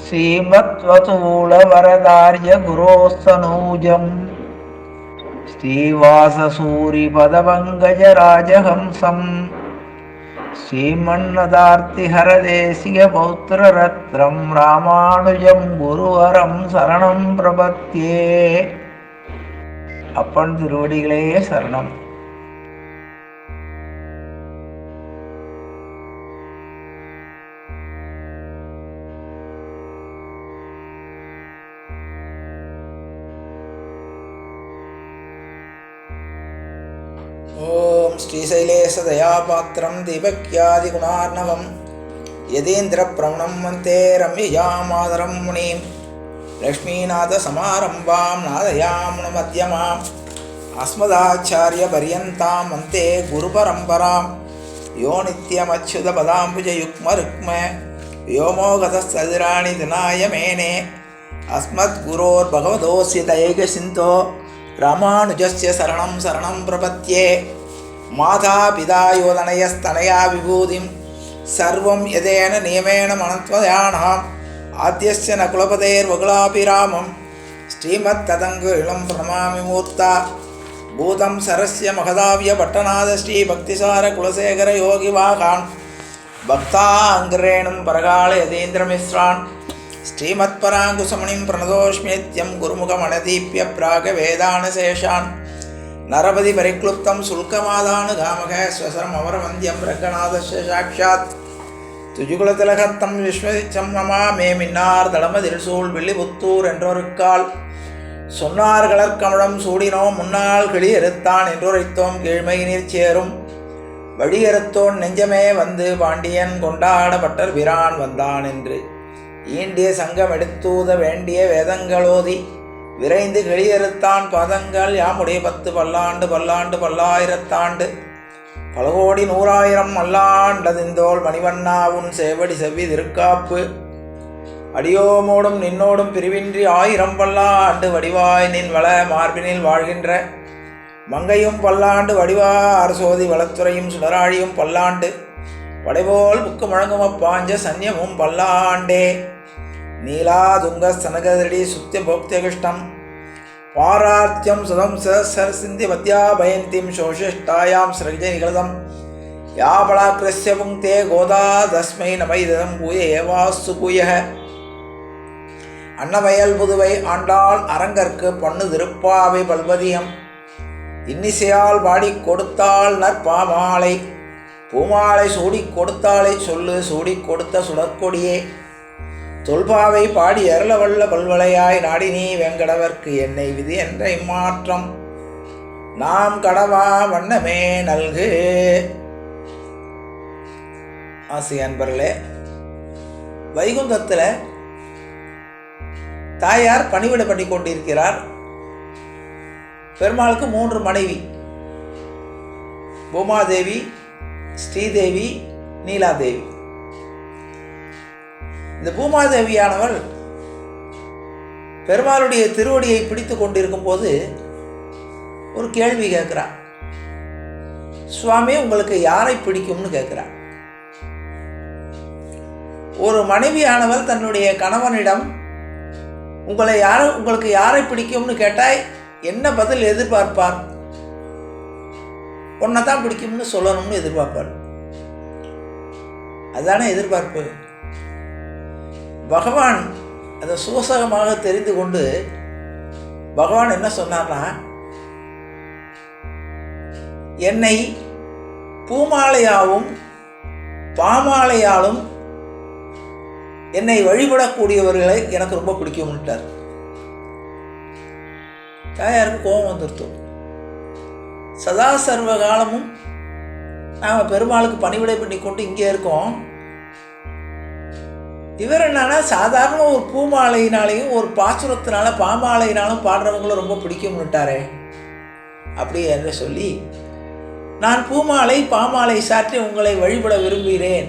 श्रीमत्वतूलवरदार्य गुरोस्तनूजम् श्रीवाससूरिपदपङ्कजराजहंसम् श्रीमन्नदार्तिहरदेशिकपौत्ररत्रं रामानुजं गुरुवरं சரணம் பிரபத்யே. அப்பன் திருவடிகளே சரணம். ஓம் ஸ்ரீசைலேசதயாபாத்திரம் தீபக்யாதிகுணார்ணவம் யதீந்திர பிரவணம் வந்தே ரம்யயாமாதரம் முனீம் லக்ஷ்மீநாத சமாரம்பாம் நாதயாமுனமத்யமாம் அஸ்மதாச்சாரிய பரியந்தாம் வந்தே குரு பரம்பராம் யோ நித்யமச்சுத பதாம்புஜயுக்ம ருக்ம யோமோகதஸ்ததிராணி தினாய மேனே அஸ்மத் குரோர் பகவதோஸ்ய தயைக சிந்தோ ராமானுஜஸ்ய சரணம் சரணம் பிரபத்யே. மாதா பிதா யோதனயஸ்தனயா விபூதிம் சர்வம் யதேன நியமேன மனத்வயானாம் ஆத்யஸ்ய ந குலபதேர் வகுலாபிராமம் ஸ்ரீமத் ததங்கு இளம் பிரணமாமி மூர்த்தா பூதம் சரஸ்ய மகதாவிய பட்டநாத ஸ்ரீ பக்திசார குலசேகர யோகி வாகான் பக்தா அங்கிரேணும் பரகால யதீந்திரமிஸ்ரான் ஸ்ரீமத் பராங்குசமணிம் பிரணதோஷ்மேத்யம் குருமுகமனதீப்ய பிராக வேதானசேஷான் நரபதி பரிக்ளுப்தம் சுல்கமாதானு காமக ஸ்வசரம் அவரவந்தியம் ரங்கநாதஸ்ய சாட்சாத் துஜுகுலதிலகத்தம் விஸ்வதிச்சம் நமா மே மின்னார் தளமதில் சூழ் வில்லிபுத்தூர் என்றொருக்கால் சொன்னார் கலர்கமலம் சூடினோம் முன்னாள் கிளியறுத்தான் என்றுரைத்தோம் கீழ்மை நீர் சேரும் வழியறுத்தோன் நெஞ்சமே வந்து பாண்டியன் கொண்டாட பட்டர் பிரான் வந்தான் என்று ஈண்டிய சங்கம் எடுத்தூத வேண்டிய வேதங்களோதி விரைந்து கிளியறுத்தான் பாதங்கள் யாமுடைய 10 பல்லாண்டு பல்லாண்டு பல்லாயிரத்தாண்டு பல கோடி 100,000 மல்லாண்டதிந்தோள் மணிவண்ணாவும் சேவடி செவ்வி திருக்காப்பு அடியோமோடும் நின்னோடும் பிரிவின்றி 1000 பல்லாண்டு வடிவாய் நின் வள மார்பினில் வாழ்கின்ற மங்கையும் பல்லாண்டு வடிவார் சோதி வளத்துறையும் சுடராழியும் பல்லாண்டு படைபோல் புக்கு முழங்கும் அப்பாஞ்ச சன்யமும் பல்லாண்டே. நீலாதுங்க சனகதடி சுத்திய போக்தியகிருஷ்டம் பாரார்த்தியம் சுதம் சர் சிந்தி மத்தியாபயந்திம் சோஷிஷ்டாயாம் ஸ்ரஜனிகதம் யாபலாக்கிரஸ்ய புங்கே கோதா தஸ்மை நமைதம் பூய ஏவாஸ்து பூய. அன்னவயல் புதுவை ஆண்டாள் அரங்கற்கு பொண்ணு திருப்பாவை பல்பதியம் இன்னிசையால் பாடி கொடுத்தாள் நற்பாமாலை பூமாலை சூடி கொடுத்தாளை சொல்லு சூடி கொடுத்த சுடற்கொடியே. தொல்பாவை பாடி அருளவல்ல பல்வளையாய் நாடி நீ வெங்கடவர்க்கு என்னை விதி என்ற இம்மாற்றம் நாம் கடவா வண்ணமே நல்கு. ஆசி அன்பர்களே, வைகுந்தத்தில் தாயார் பணிவிடை பண்ணி கொண்டிருக்கிறார். பெருமாளுக்கு 3 மனைவி, பூமாதேவி, ஸ்ரீதேவி, நீலாதேவி. இந்த பூமாதேவியானவள் பெருமாளுடைய திருவடியை பிடித்து கொண்டிருக்கும் போது ஒரு கேள்வி கேட்குறா. சுவாமி, உங்களுக்கு யாரை பிடிக்கும்னு கேட்குறா. ஒரு மனைவியானவள் தன்னுடைய கணவனிடம் உங்களுக்கு யாரை பிடிக்கும்னு கேட்டால் என்ன பதில் எதிர்பார்ப்பார்? உன்னை தான் பிடிக்கும்னு சொல்லணும்னு எதிர்பார்ப்பார். அதுதானே எதிர்பார்ப்பு. பகவான் அதை சூசகமாக தெரிந்து கொண்டு பகவான் என்ன சொன்னார்னா, என்னை பூமாலையாவும் பாமாலையாலும் என்னை வழிபடக்கூடியவர்களை எனக்கு ரொம்ப பிடிக்கும்ட்டார். தாயாருக்கு கோபம் வந்துருத்தோம். சதா சர்வ காலமும் நாம் பெருமாளுக்கு பணிவிடை பண்ணி கொண்டு இங்கே இருக்கோம். இவர் என்னன்னா சாதாரண ஒரு பூமாலையினாலையும் ஒரு பாசுரத்தினால பாமாலையினாலும் பாடுறவங்களும் ரொம்ப பிடிக்கும்னுட்டாரே அப்படி என்று சொல்லி, நான் பூமாலை பாமாலை சாற்றி உங்களை வழிபட விரும்புகிறேன்,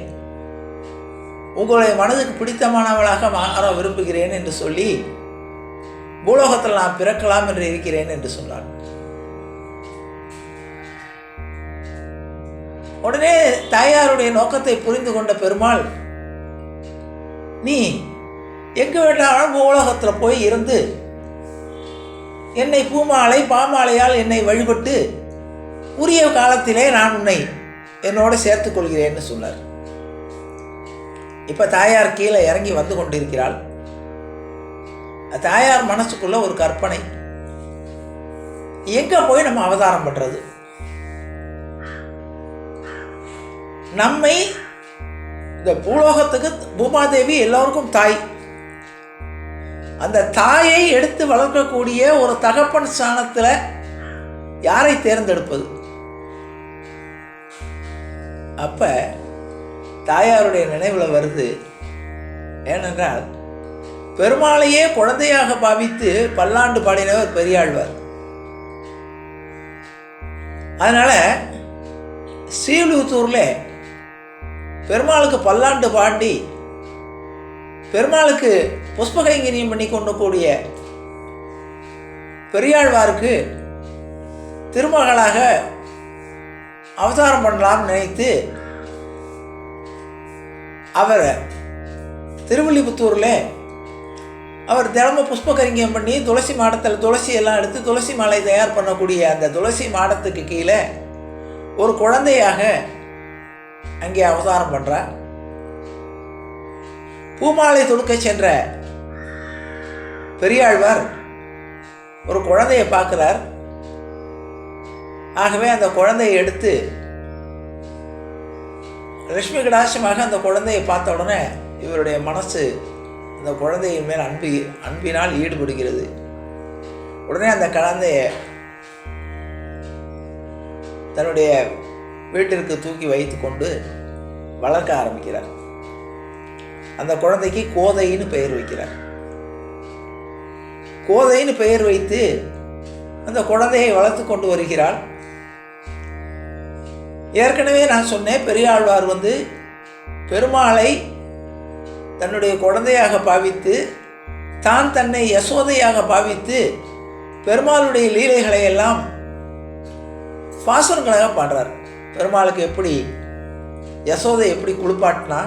உங்களை மனதுக்கு பிடித்தமானவளாக மாற விரும்புகிறேன் என்று சொல்லி பூலோகத்தில் நான் பிறக்கலாம் என்று இருக்கிறேன் என்று சொன்னார். உடனே தாயாருடைய நோக்கத்தை புரிந்து கொண்ட பெருமாள், நீ எங்கே வேண்டாலும் பூலோகத்தில் போய் இருந்து என்னை பூமாலை பாமாலையால் என்னை வழிபட்டு உரிய காலத்திலே நான் உன்னை என்னோடு சேர்த்துக் கொள்கிறேன்னு சொன்னார். இப்போ தாயார் கீழே இறங்கி வந்து கொண்டிருக்கிறாள். தாயார் மனசுக்குள்ள ஒரு கற்பனை, எங்க போய் நம்ம அவதாரம் பண்றது? நம்மை இந்த பூலோகத்துக்கு பூமாதேவி எல்லோருக்கும் தாய். அந்த தாயை எடுத்து வளர்க்கக்கூடிய ஒரு தகப்பன் ஸ்தானத்தில் யாரை தேர்ந்தெடுப்பது? அப்ப தாயாருடைய நினைவில் வருது. ஏனென்றால் பெருமாளையே குழந்தையாக பாவித்து பல்லாண்டு பாடினவர் பெரியாழ்வார். அதனால ஸ்ரீவில்லிபுத்தூர்ல பெருமாளுக்கு பல்லாண்டு பாடி பெருமாளுக்கு புஷ்பகைங்கரியம் பண்ணி கொண்டு கூடிய பெரியாழ்வாருக்கு திருமகளாக அவதாரம் பண்ணலாம்னு நினைத்து அவர் திருவில்லிபுத்தூரில் அவர் தினமும் புஷ்பகரிங்கம் பண்ணி துளசி மாடத்தில் துளசி எல்லாம் எடுத்து துளசி மாலை தயார் பண்ணக்கூடிய அந்த துளசி மாடத்துக்கு கீழே ஒரு குழந்தையாக அங்கே அவதாரம் பண்ணுறார். பூமாலை தொடுக்க சென்ற பெரியாழ்வார் ஒரு குழந்தையை பார்க்கிறார். ஆகவே அந்த குழந்தையை எடுத்து லட்சுமி கடாட்சமாக அந்த குழந்தையை பார்த்த உடனே இவருடைய மனசு அந்த குழந்தையின் மேல் அன்பினால் ஈடுபடுகிறது. உடனே அந்த குழந்தைய தன்னுடைய வீட்டிற்கு தூக்கி வைத்து கொண்டு வளர்க்க ஆரம்பிக்கிறார். அந்த குழந்தைக்கு கோதைன்னு பெயர் வைக்கிறார். கோதைன்னு பெயர் வைத்து அந்த குழந்தையை வளர்த்து கொண்டு வருகிறாள். ஏற்கனவே நான் சொன்னேன், பெரியாழ்வார் பெருமாளை தன்னுடைய குழந்தையாக பாவித்து தான் தன்னை யசோதையாக பாவித்து பெருமாளுடைய லீலைகளை எல்லாம் பாசுரங்களாக பாடுறார். பெருமாளுக்கு எப்படி யசோதை எப்படி குளிப்பாட்டினா,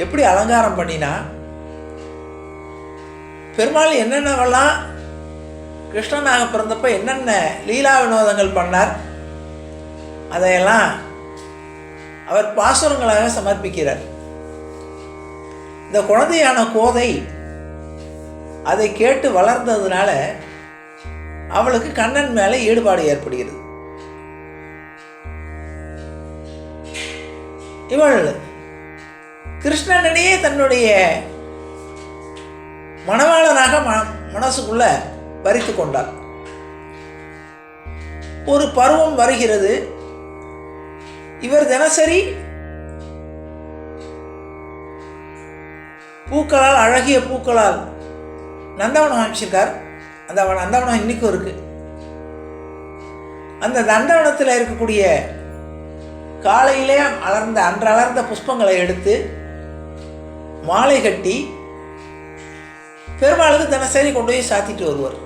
எப்படி அலங்காரம் பண்ணினா, பெருமாள் என்னென்னவெல்லாம் கிருஷ்ணனாக பிறந்தப்ப என்னென்ன லீலா வினோதங்கள் பண்ணார், அதையெல்லாம் அவர் பாசுரங்களாக சமர்ப்பிக்கிறார். இந்த குழந்தையான கோதை அதை கேட்டு வளர்ந்ததுனால அவளுக்கு கண்ணன் மேலே ஈடுபாடு ஏற்படுகிறது. இவள் கிருஷ்ணனையே தன்னுடைய மணவாளனாக மனசுக்குள்ள பறித்து கொண்டாள். ஒரு பருவம் வருகிறது. இவர் தினசரி பூக்களால், அழகிய பூக்களால் நந்தவனம் அமைச்சிருக்கார். அந்த நந்தவனம் இன்னைக்கும் இருக்கு. அந்த நந்தவனத்தில் இருக்கக்கூடிய காலையிலே அலர்ந்த புஷ்பங்களை எடுத்து மாலை கட்டி பெருமாளுக்கு தினசரி கொண்டு போய் சாத்திட்டு வருவார்.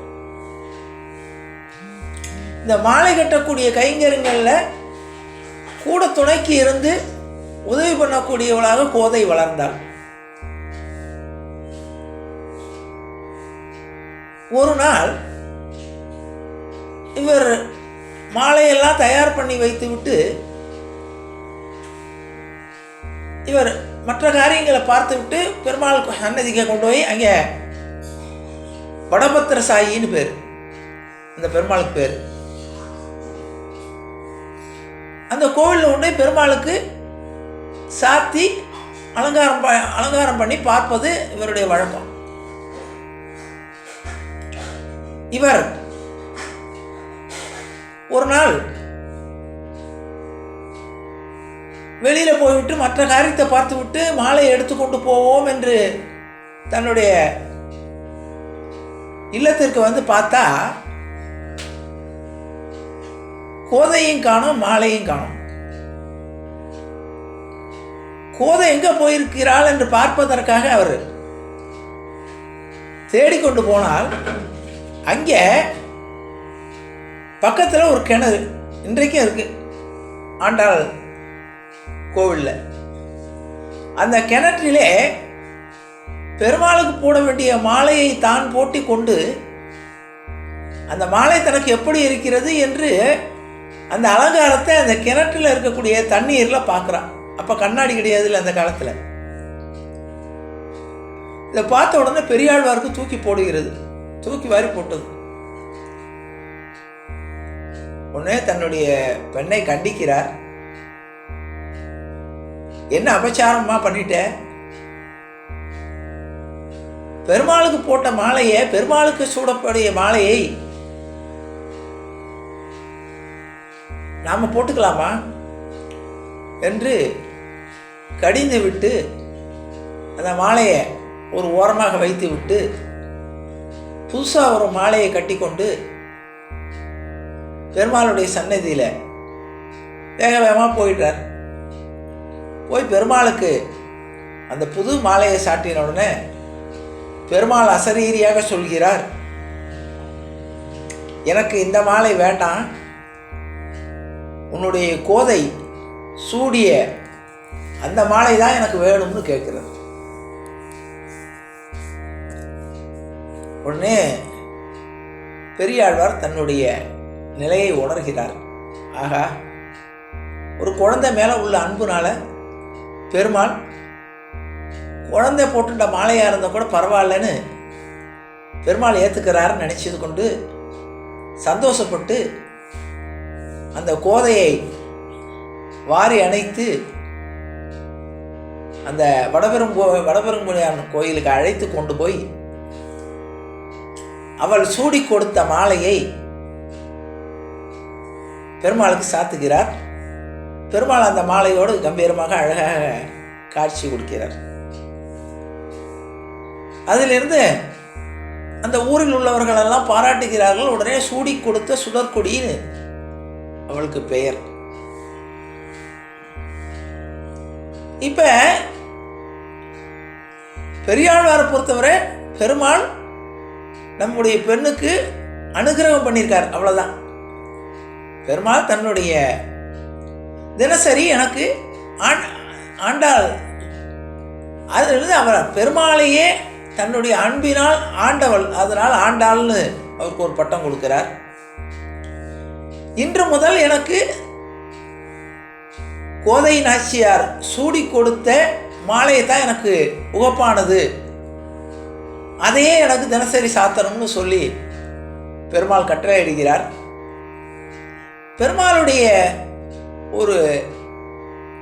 இந்த மாலை கட்டக்கூடிய கைங்கரியங்களில் கூட துணைக்கு இருந்து உதவி பண்ணக்கூடியவளாக கோதை வளர்ந்தாள். ஒரு நாள் இவர் மாலையெல்லாம் தயார் பண்ணி வைத்து விட்டு இவர் மற்ற காரியங்களை பார்த்து விட்டு பெருமாள் சன்னதிக்கு கொண்டு போய் அங்கே வடபத்திர சாயின்னு பேர், அந்த பெருமாளுக்கு பேர். அந்த கோவிலில் கொண்டு போய் பெருமாளுக்கு சாத்தி அலங்காரம் பண்ணி பார்ப்பது இவருடைய வழக்கம். இவர் ஒரு நாள் வெளியில போய்விட்டு மற்ற காரியத்தை பார்த்து விட்டு மாலையை எடுத்துக்கொண்டு போவோம் என்று தன்னுடைய இல்லத்திற்கு பார்த்தா கோதையும் காணும், மாலையும் காணும். கோதை எங்க போயிருக்கிறாள் என்று பார்ப்பதற்காக அவர் தேடிக்கொண்டு போனால் அங்கே பக்கத்தில் ஒரு கிணறு இன்றைக்கும் இருக்கு, ஆண்டாள் கோவிலில். அந்த கிணற்றிலே பெருமாளுக்கு போட வேண்டிய மாலையை தான் போட்டி கொண்டு அந்த மாலை தனக்கு எப்படி இருக்கிறது என்று அந்த அலங்காரத்தை அந்த கிணற்றில் இருக்கக்கூடிய தண்ணீரில் பார்க்குறான். அப்போ கண்ணாடி கிடையாதுல்ல அந்த காலத்தில். இதை பார்த்த உடனே பெரியாழ்வாருக்கு தூக்கி போடுகிறது, தூக்கி வாரி போட்டது. உடனே தன்னுடைய பெண்ணை கண்டிக்கிறார். என்ன அபச்சாரமா பண்ணிட்ட? பெருமாளுக்கு போட்ட மாலையை, பெருமாளுக்கு சூடக்கூடிய மாலையை நாம போட்டுக்கலாமா என்று கடிந்து விட்டு அந்த மாலையை ஒரு ஓரமாக வைத்து விட்டு புதுசாக ஒரு மாலையை கட்டி கொண்டு பெருமாளுடைய சன்னதியில் வேக வேகமாக போயிட்டார். போய் பெருமாளுக்கு அந்த புது மாலையை சாட்டின உடனே பெருமாள் அசரீரியாக சொல்கிறார், எனக்கு இந்த மாலை வேண்டாம், உன்னுடைய கோதை சூடிய அந்த மாலை தான் எனக்கு வேணும்னு கேட்கிறார். உடனே பெரியாழ்வார் தன்னுடைய நிலையை உணர்கிறார். ஆகா, ஒரு குழந்தை மேலே உள்ள அன்புனால பெருமாள் குழந்தை போட்டுட்ட மாலையாக இருந்தால் கூட பரவாயில்லன்னு பெருமாள் ஏற்றுக்கிறாருன்னு நினச்சது கொண்டு சந்தோஷப்பட்டு அந்த கோதையை வாரி அணைத்து அந்த வடபெருங்குடியான் கோயிலுக்கு அழைத்து கொண்டு போய் அவள் சூடி கொடுத்த மாலையை பெருமாளுக்கு சாத்துகிறார். பெருமாள் அந்த மாலையோடு கம்பீரமாக அழகாக காட்சி கொடுக்கிறார். அதிலிருந்து அந்த ஊரில் உள்ளவர்கள் எல்லாம் பாராட்டுகிறார்கள். உடனே சூடி கொடுத்த சுடற்கொடின்னு அவளுக்கு பெயர். இப்ப பெரியாழ்வாரை பொறுத்தவரை பெருமாள் நம்முடைய பெண்ணுக்கு அனுகிரகம் பண்ணியிருக்கார், அவ்வளவுதான். பெருமாள் தன்னுடைய தினசரி எனக்கு ஆண்டாள், அதிலிருந்து அவர் பெருமாளையே தன்னுடைய அன்பினால் ஆண்டவள், அதனால் ஆண்டாள்னு அவருக்கு ஒரு பட்டம் கொடுக்கிறார். இன்று முதல் எனக்கு கோதை நாச்சியார் சூடி கொடுத்த மாலையை தான் எனக்கு உகப்பானது, அதையே எனக்கு தினசரி சாத்தணும்னு சொல்லி பெருமாள் கட்டளை இடுகிறார். பெருமாளுடைய ஒரு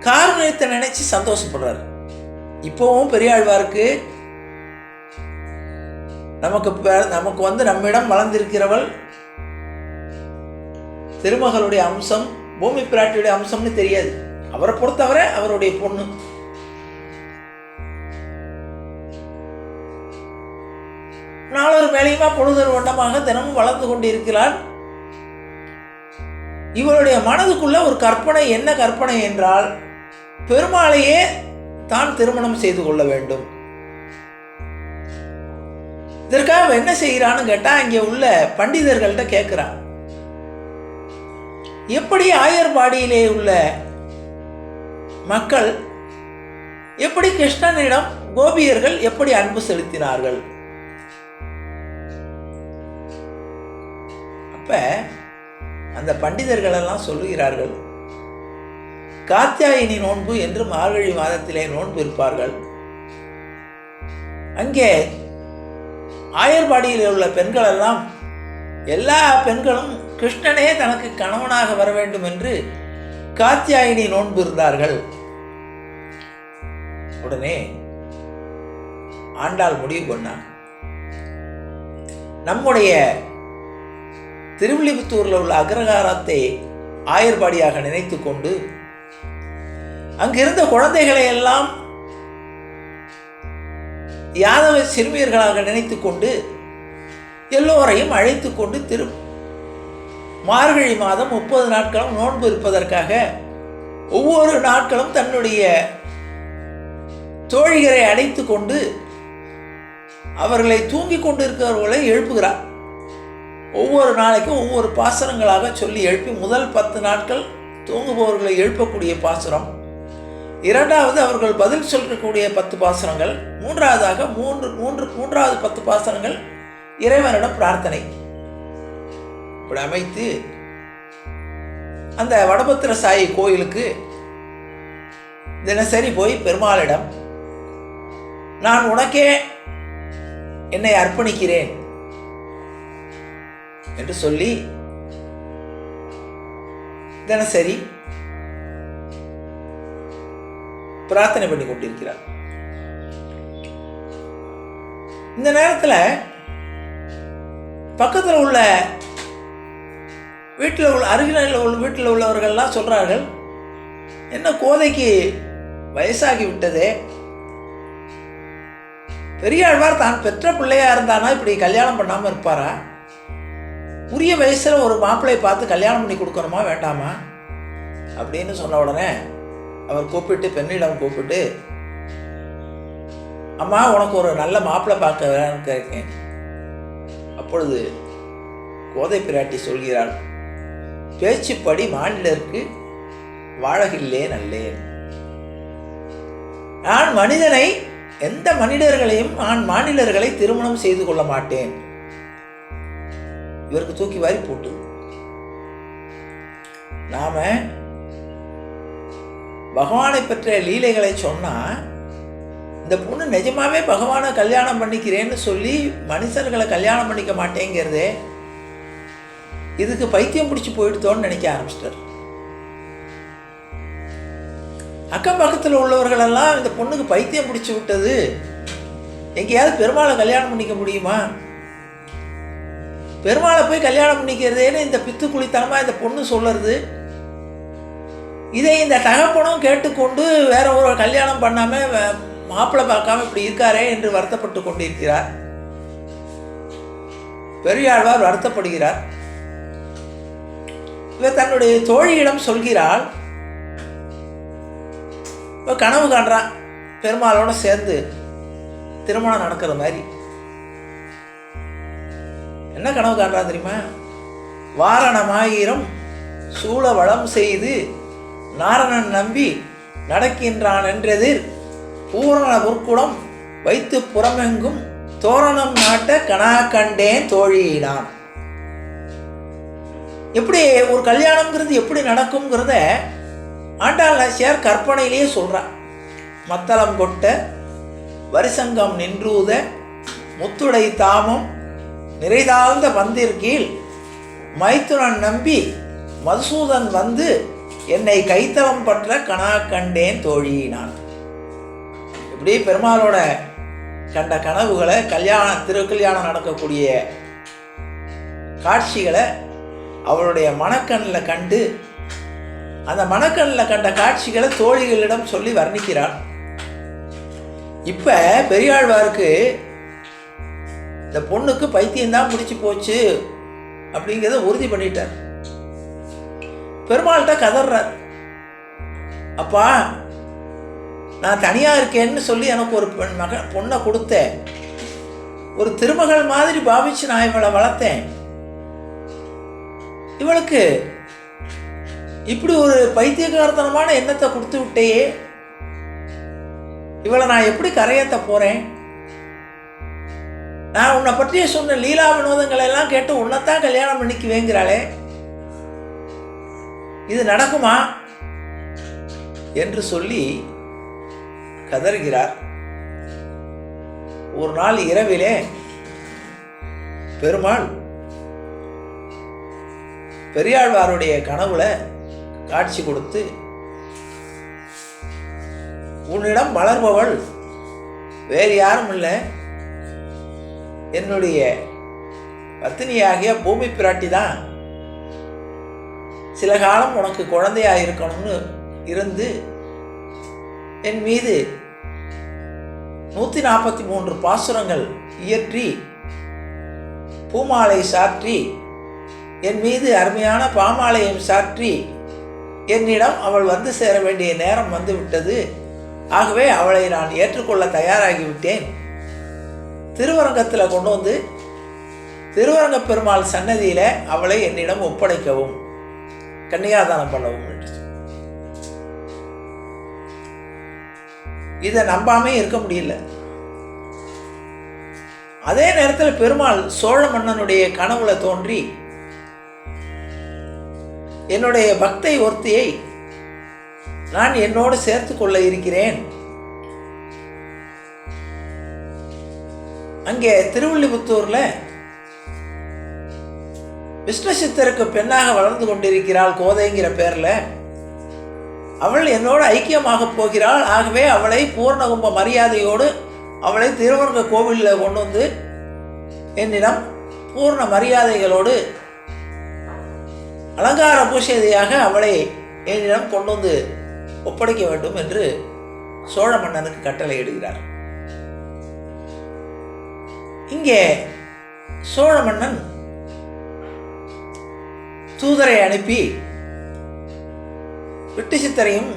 காரணத்தை நினைச்சு சந்தோஷப்படுறார். இப்போவும் பெரியாழ்வாருக்கு நமக்கு வந்து நம்மிடம் வளர்ந்திருக்கிறவள் திருமகளுடைய அம்சம், பூமி பிராட்டியுடைய அம்சம்னு தெரியாது. அவரை பொறுத்தவரை அவருடைய பொண்ணு. நாளொரு மேலையுமா பொழுதொரு வண்ணமாக தினமும் வளர்ந்து கொண்டிருக்கிறாள். இவருடைய மனதுக்குள்ள ஒரு கற்பனை. என்ன கற்பனை என்றால், பெருமாளையே தான் திருமணம் செய்து கொள்ள வேண்டும். இதற்காக என்ன செய்கிறான்னு கேட்டா, இங்கே உள்ள பண்டிதர்கள்ட்ட கேட்கிறான், எப்படி ஆயர்பாடியிலே உள்ள மக்கள் எப்படி கிருஷ்ணனிடம் கோபியர்கள் எப்படி அன்பு செலுத்தினார்கள். அப்ப அந்த பண்டிதர்கள் எல்லாம் சொல்லுகிறார்கள், காத்தியாயினி நோன்பு என்று மார்கழி மாதத்திலே நோன்பு இருப்பார்கள். அங்கே ஆயர்பாடியில் உள்ள பெண்கள் எல்லாம், எல்லா பெண்களும் கிருஷ்ணனே தனக்கு கணவனாக வர வேண்டும் என்று காத்தியாயினி நோன்பு இருந்தார்கள். உடனே ஆண்டாள் முடிவு பண்ணார், நம்முடைய திருவில்லிபுத்தூரில் உள்ள அக்ரஹாரத்தை ஆயர்பாடியாக நினைத்து கொண்டு அங்கிருந்த குழந்தைகளை எல்லாம் யாதவ சிறுமியர்களாக நினைத்து கொண்டு எல்லோரையும் அழைத்து கொண்டு மார்கழி மாதம் 30 நாட்களும் நோன்பு இருப்பதற்காக ஒவ்வொரு நாட்களும் தன்னுடைய தோழிகளை அழைத்து கொண்டு அவர்களை தூங்கிக் கொண்டிருக்கிறவர்களை எழுப்புகிறார். ஒவ்வொரு நாளைக்கும் ஒவ்வொரு பாசுரங்களாக சொல்லி எழுப்பி, முதல் 10 நாட்கள் தூங்குபவர்களை எழுப்பக்கூடிய பாசுரம், இரண்டாவது அவர்கள் பதில் சொல்லக்கூடிய 10 பாசுரங்கள், மூன்றாவதாக மூன்றாவது 10 பாசுரங்கள் இறைவனிடம் பிரார்த்தனை. இப்படி அமைத்து அந்த வடபத்திர சாயி கோயிலுக்கு தினசரி போய் பெருமாளிடம் நான் உனக்கே என்னை அர்ப்பணிக்கிறேன் என்று சொல்லி தினசரி பிரார்த்தனை பண்ணி கொண்டிருக்கிறார். இந்த நேரத்தில் பக்கத்தில் உள்ள வீட்டில் உள்ள அருகில் உள்ள வீட்டில் உள்ளவர்கள்லாம் சொல்கிறார்கள், என்ன கோதைக்கு வயசாகி விட்டதே, பெரியாழ்வார் தான் பெற்ற பிள்ளையா இருந்தானா இப்படி கல்யாணம் பண்ணாமல் இருப்பாரா? உரிய வயசில் ஒரு மாப்பிள்ளையை பார்த்து கல்யாணம் பண்ணி கொடுக்கணுமா வேண்டாமா அப்படின்னு சொன்ன உடனே அவர் கூப்பிட்டு பெண்ணிடம் கூப்பிட்டு, அம்மா உனக்கு ஒரு நல்ல மாப்பிள்ளை பார்க்க வேணும்னு கேட்கேன். அப்பொழுது கோதை பிராட்டி சொல்கிறாள், பேச்சுப்படி மானிடருக்கு வாழகில்லேன் அல்லேன். நான் மனிதனை, எந்த மனிதர்களையும் நான் மாநிலர்களை திருமணம் செய்து கொள்ள மாட்டேன். இவருக்கு தூக்கி வாரி போட்டு நாம பகவானை பற்றிய லீலைகளை சொன்னா, இந்த பொண்ணு நிஜமாவே பகவானை கல்யாணம் பண்ணிக்கிறேன்னு சொல்லி மனுஷர்களை கல்யாணம் பண்ணிக்க மாட்டேங்கிறதே, இதுக்கு பைத்தியம் பிடிச்சி போயிடுத்தோன்னு நினைக்க ஆரம்பிச்சிட்டார். அக்கம் பக்கத்தில் உள்ளவர்களெல்லாம் இந்த பொண்ணுக்கு பைத்தியம் பிடிச்சி விட்டது, எங்கேயாவது பெருமாளை கல்யாணம் பண்ணிக்க முடியுமா, பெருமாளை போய் கல்யாணம் பண்ணிக்கிறதேன்னு இந்த பித்து குளித்தனமாக இந்த பொண்ணு சொல்லுறது. இதை இந்த தகப்பனும் கேட்டுக்கொண்டு வேற ஒரு கல்யாணம் பண்ணாமல் மாப்பிள்ளை பார்க்காம இப்படி இருக்காரே என்று வருத்தப்பட்டு கொண்டிருக்கிறார். பெரியாழ்வார் வருத்தப்படுகிறார். இவர் தன்னுடைய தோழியிடம் சொல்கிறாள், இப்போ கனவு காண்றான் பெருமாளோட சேர்ந்து திருமணம் நடக்கிற மாதிரி. என்ன கனவு காண்றான் தெரியுமா? வாரணமாயிரம் சூழ வளம் செய்து நாரணன் நம்பி நடக்கின்றான் என்றெதிர் பூரண பொற்குடம் வைத்து புறமெங்கும் தோரணம் நாட்ட கனா கண்டேன் தோழியினான். எப்படி ஒரு கல்யாணம்ங்கிறது எப்படி நடக்கும்ங்கிறத ஆண்டாள் நாச்சியார் கற்பனையிலேயே சொல்கிறான். மத்தளம் கொட்ட வரிசங்கம் நின்றூத முத்துடை தாமம் நிறைதாழ்ந்த பந்திற்கீழ் மைத்துனன் நம்பி மதுசூதன் வந்து என்னை கைத்தளம் பற்ற கனா கண்டேன் தோழியினான். இப்படி பெருமாளோட கண்ட கனவுகளை, திருக்கல்யாணம் நடக்கக்கூடிய காட்சிகளை அவளுடைய மனக்கண்ணில் கண்டு, அந்த மனக்கண்ணில் கண்ட காட்சிகளை தோழிகளிடம் சொல்லி வர்ணிக்கிறாள். இப்போ பெரியாழ்வாருக்கு இந்த பொண்ணுக்கு பைத்தியம்தான் பிடிச்சி போச்சு அப்படிங்கிறத உறுதி பண்ணிட்டார். பெருமாள்கிட்ட கதறார், அப்பா நான் தனியாக இருக்கேன்னு சொல்லி எனக்கு ஒரு பொண்ணை கொடுத்தேன், ஒரு திருமகள் மாதிரி பாவிச்சு நான் இவளை வளர்த்தேன், இவளுக்கு இப்படி ஒரு பைத்தியகாரத்தனமான எண்ணத்தை கொடுத்து விட்டேயே, இவளை நான் எப்படி கரையேற்ற போகிறேன்? நான் உன்னை பற்றிய சொன்ன லீலா வினோதங்களை எல்லாம் கேட்டு உன்னைத்தான் கல்யாணம் பண்ணிக்குவேங்கிறாளே, இது நடக்குமா என்று சொல்லி கதறுகிறார். ஒரு நாள் இரவிலே பெருமாள் பெரியாழ்வாருடைய கனவுல காட்சி கொடுத்து, உன்னிடம் வளர்பவள் வேறு யாரும் இல்லை, என்னுடைய பத்தினியாகிய பூமி பிராட்டி தான். சில காலம் உனக்கு குழந்தையா இருக்கணும்னு இருந்து என் மீது 143 பாசுரங்கள் இயற்றி பூமாலை சாற்றி, என் மீது அருமையான பாமாலையும் சாற்றி என்னிடம் அவள் வந்து சேர வேண்டிய நேரம் வந்து விட்டது. ஆகவே அவளை நான் ஏற்றுக்கொள்ள தயாராகிவிட்டேன். திருவரங்கத்தில் கொண்டு வந்து திருவரங்க பெருமாள் சன்னதியில் அவளை என்னிடம் ஒப்படைக்கவும், கன்னியாதானம் பண்ணவும். இதை நம்பாமே இருக்க முடியல. அதே நேரத்தில் பெருமாள் சோழ மன்னனுடைய கனவுல தோன்றி, என்னுடைய பக்தை ஒருத்தியை நான் என்னோடு சேர்த்து கொள்ள இருக்கிறேன். அங்கே திருவில்லிபுத்தூர்ல விஷ்ணு சித்தருக்கு பெண்ணாக வளர்ந்து கொண்டிருக்கிறாள் கோதைங்கிற பேர்ல. அவள் என்னோடு ஐக்கியமாக போகிறாள். ஆகவே அவளை பூர்ணகும்ப மரியாதையோடு அவளை திருவரங்க கோவிலில் கொண்டு வந்து என்னிடம் பூர்ண மரியாதைகளோடு அலங்கார பூஷையாக அவளை என்னிடம் கொண்டு வந்து ஒப்படைக்க வேண்டும் என்று சோழ மன்னனுக்கு கட்டளை இடுகிறார். இங்கே சோழ மன்னன் தூதரை அனுப்பி விட்டு சித்தரையும்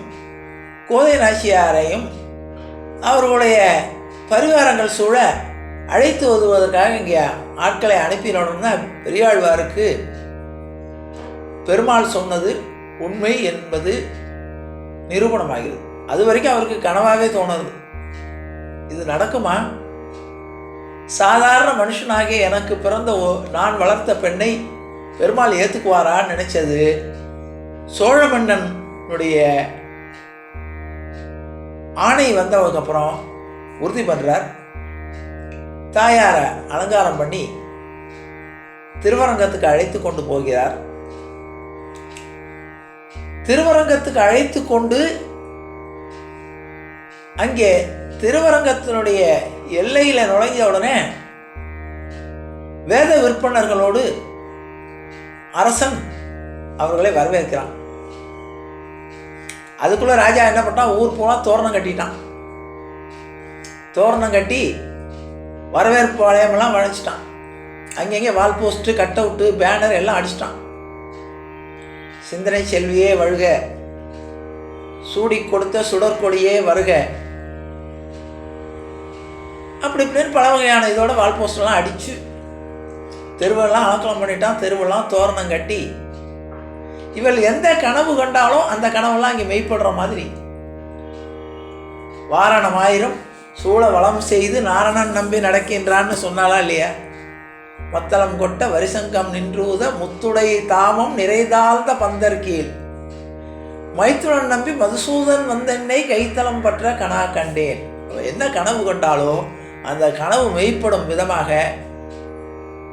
கோதை நாச்சியாரையும் அவர்களுடைய பரிவாரங்கள் சூழ அழைத்து வருவதற்காக இங்கே ஆட்களை அனுப்பினோம்னா பெரியாழ்வாருக்கு பெருமாள் சொன்னது உண்மை என்பது நிரூபணமாகிறது. அது வரைக்கும் அவருக்கு கனவாகவே தோணுது, இது நடக்குமா? சாதாரண மனுஷனாகிய எனக்கு பிறந்த நான் வளர்த்த பெண்ணை பெருமாள் ஏற்றுக்குவாரான்னு நினைச்சது. சோழ மன்னனுடைய ஆணை வந்தவதுக்கப்புறம் உறுதி பண்ணுறார். தாயாரை அலங்காரம் பண்ணி திருவரங்கத்துக்கு அழைத்து கொண்டு போகிறார். திருவரங்கத்துக்கு அழைத்து கொண்டு அங்கே திருவரங்கத்தினுடைய எல்லையில் நுழைஞ்ச உடனே வேத விற்பனர்களோடு அரசன் அவர்களை வரவேற்கிறான். அதுக்குள்ள ராஜா என்ன பண்ணான், ஊர் போனா தோரணம் கட்டிட்டான். தோரணம் கட்டி வரவேற்பு வளையமெல்லாம் வளைச்சிட்டான். அங்கங்கே வால் போஸ்ட்டு, கட் அவுட்டு, பேனர் எல்லாம் அடிச்சிட்டான். சிந்தனை செல்வியே வழுக, சூடி கொடுத்த சுடற்கொடியே வருக, அப்படி இப்படின்னு பல வகையான இதோட வால் போஸ்டெல்லாம் அடித்து தெருவெல்லாம் அலக்கலம் பண்ணிட்டான். தெருவெல்லாம் தோரணம் கட்டி இவள் எந்த கனவு கண்டாலும் அந்த கனவெல்லாம் இங்கே மெய்ப்படுற மாதிரி வாரணமாயிரம் சூழ வளம் செய்து நாரணன் நம்பி நடக்கின்றான்னு சொன்னாலா இல்லையா? மத்தளம் கொட்ட வரிசங்கம் நின்றூத முத்துடை தாமம் நிறைதாழ்ந்த பந்தர்கீழ் மைத்துனன் நம்பி மதுசூதன் வந்தென்னை கைத்தளம் பற்ற கனா கண்டேன். என்ன கனவு கண்டாலோ அந்த கனவு மெய்ப்படும் விதமாக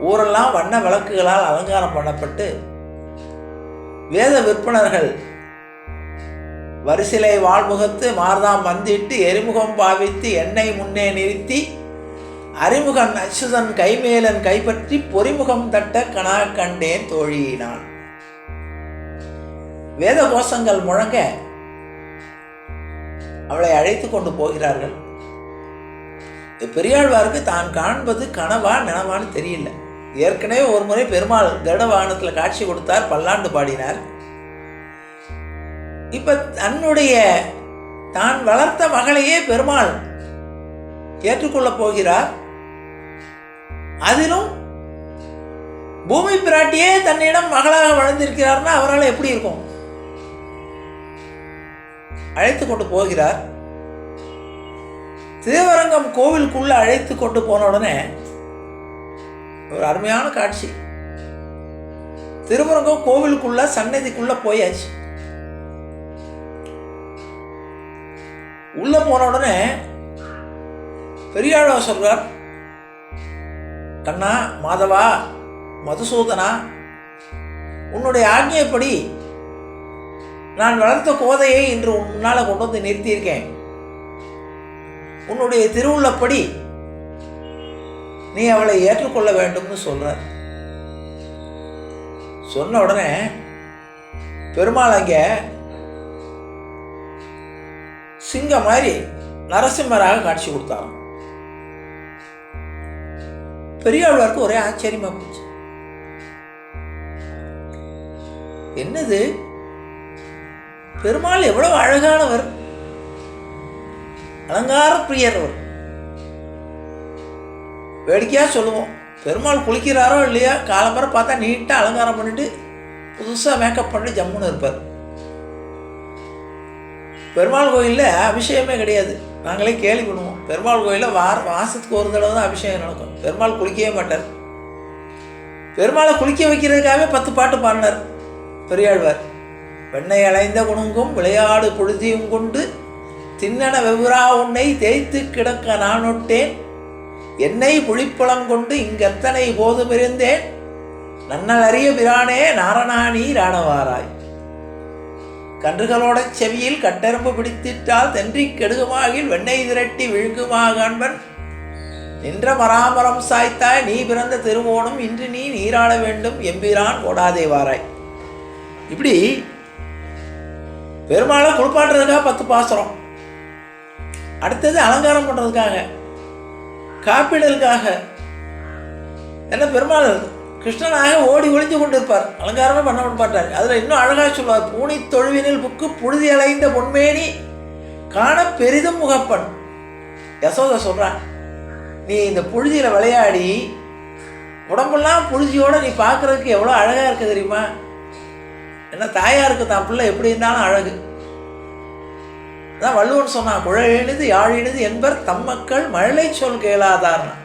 ஊரெல்லாம் வண்ண விளக்குகளால் அலங்காரம் பண்ணப்பட்டு வேத விற்பனர்கள் வரிசிலை வாழ்முகத்து மார்தாம் வந்திட்டு எரிமுகம் பாவித்து எண்ணெய் முன்னே நிறுத்தி அறிமுகன் அச்சுதன் கைமேலன் கைப்பற்றி பொறிமுகம் தட்ட கனா கண்டேன் தோழியினான். வேத கோஷங்கள் முழங்க அவளை அழைத்து கொண்டு போகிறார்கள். பெரியாழ்வாருக்கு தான் காண்பது கனவா நனவான்னு தெரியல. ஏற்கனவே ஒரு முறை பெருமாள் கருட வாகனத்தில் காட்சி கொடுத்தார், பல்லாண்டு பாடினார். இப்ப தன்னுடைய தான் வளர்த்த மகளையே பெருமாள் ஏற்றுக்கொள்ளப் போகிறார். அதிலும் பூமி பிராட்டியே தன்னிடம் மகளாக வளர்ந்திருக்கிறார்னா அவரால் எப்படி இருக்கும்? அழைத்து கொண்டு போகிறார். திருவரங்கம் கோவிலுக்குள்ள அழைத்து கொண்டு போன உடனே ஒரு அருமையான காட்சி. திருவரங்கம் கோவிலுக்குள்ள சன்னதிக்குள்ள போயாச்சு. உள்ள போன உடனே பெரியாழ்வார் சொல்றார், கண்ணா, மாதவா, மதுசூதனா, உன்னுடைய ஆజ్ఞைப்படி நான் வளர்த்த கோதையை இன்று உன்னால கொண்டு வந்து நிறுத்தியிருக்கேன். உன்னுடைய திருவுள்ளப்படி நீ அவளை ஏற்றுக்கொள்ள வேண்டும்னு சொல்ற. சொன்ன உடனே பெருமாள் அங்க சிங்கம் மாதிரி நரசிம்மராக காட்சி கொடுத்தாராம். பெரியாழ்வாருக்கு ஒரே ஆச்சரியமா போச்சு. என்னது, பெருமாள் எவ்வளவு அழகானவர், அலங்கார பிரியர்வர். வேடிக்கையா சொல்லுவோம், பெருமாள் குளிக்கிறாரோ இல்லையா, காலம்பரை பார்த்தா நீட்டா அலங்காரம் பண்ணிட்டு புதுசா மேக்கப் பண்ணி ஜம்முன்னு இருப்பார். பெருமாள் கோயிலில் அபிஷேகமே கிடையாது, நாங்களே கேள்வி பண்ணுவோம். பெருமாள் கோயிலில் மாதத்துக்கு ஒரு தடவை தான் அபிஷேகம் நடக்கும். பெருமாள் குளிக்கவே மாட்டார். பெருமாளை குளிக்க வைக்கிறதுக்காகவே 10 பாட்டு பாடினார் பெரியாழ்வார். வெண்ணெய் அலைந்த குணுங்கும் விளையாடு பொழுதியும் கொண்டு திண்ணன வெவ்வுரா உன்னை தேய்த்து கிடக்க நான் ஒட்டேன், என்னை புழிப்பழம் கொண்டு இங்கெத்தனை போதும் இருந்தேன், நன்னல் அறிய பிரானே நாரணாணி ராணவாராய். கன்றுகளோட செவியில் கட்டெரும்பு பிடித்திட்டால் தென்றி கெடுகுமாகில் வெண்ணெய் திரட்டி விழுங்குமா காண்பன், நின்ற மராமரம் சாய்த்தாய் நீ பிறந்த திருவோணம் இன்று நீ நீராட வேண்டும் எம்பிரான் ஓடாதே வாராய். இப்படி பெருமாளை குளிப்பாட்டுறதுக்காக 10 பாசுரம். அடுத்தது அலங்காரம் பண்ணுறதுக்காக, காப்பிடலுக்காக. என்ன பெருமாள் கிருஷ்ணனாக ஓடி ஒளிஞ்சு கொண்டு இருப்பார், அலங்காரமே பண்ண மாட்டார். அதில் இன்னும் அழகாக சொல்வார், பூனி தொழுவினில் புக்கு புழுதி அலைந்த பொன்மேனி காண பெரிதும் முகப்பன். யசோதை சொல்கிறான், நீ இந்த புழுதியில் விளையாடி உடம்பெல்லாம் புழுதியோடு நீ பார்க்குறதுக்கு எவ்வளோ அழகாக இருக்குது தெரியுமா? என்ன தாயாருக்கு தான் பிள்ளை எப்படி இருந்தாலும் அழகு. அதான் வள்ளுவன் சொன்னான், குழலினது யாழினது என்பர் தம்மக்கள் மழலை சொல் கேளாதார்னா.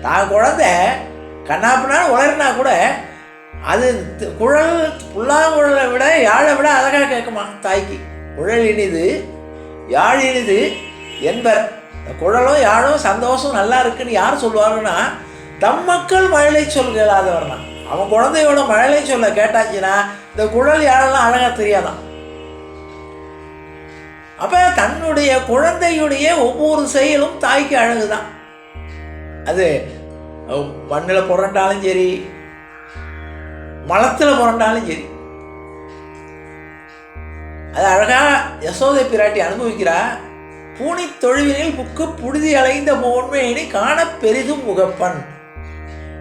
தான் குழந்தை கண்ணாப்பினாலும் உளறினா கூட அது குழல் புல்லாங்குழலை விட யாழை விட அழகாக கேட்குமா தாய்க்கு. குழல் இனிது யாழ் இனிது என்பர். குழலும் யாழும் சந்தோஷம் நல்லா இருக்குன்னு யார் சொல்லுவாருன்னா, தம் மக்கள் மழலை சொல் கேளாதவர்னா. அவன் குழந்தையோட மழலை சொல்ல கேட்டாச்சுன்னா இந்த குழல் யாழெல்லாம் அழகாக தெரியாதான். அப்போ தன்னுடைய குழந்தையுடைய ஒவ்வொரு செயலும் தாய்க்கு அழகுதான். அது மண்ணில் புரண்டாலும் சரி, மலத்தில் புரண்டாலும் சரி, அது அழகாக யசோதை பிராட்டி அனுபவிக்கிறா. பூனி தொழுவினில் புக்கு புழுதி அலைந்த பொன்மேனி காண பெரிதும் முகப்பன்.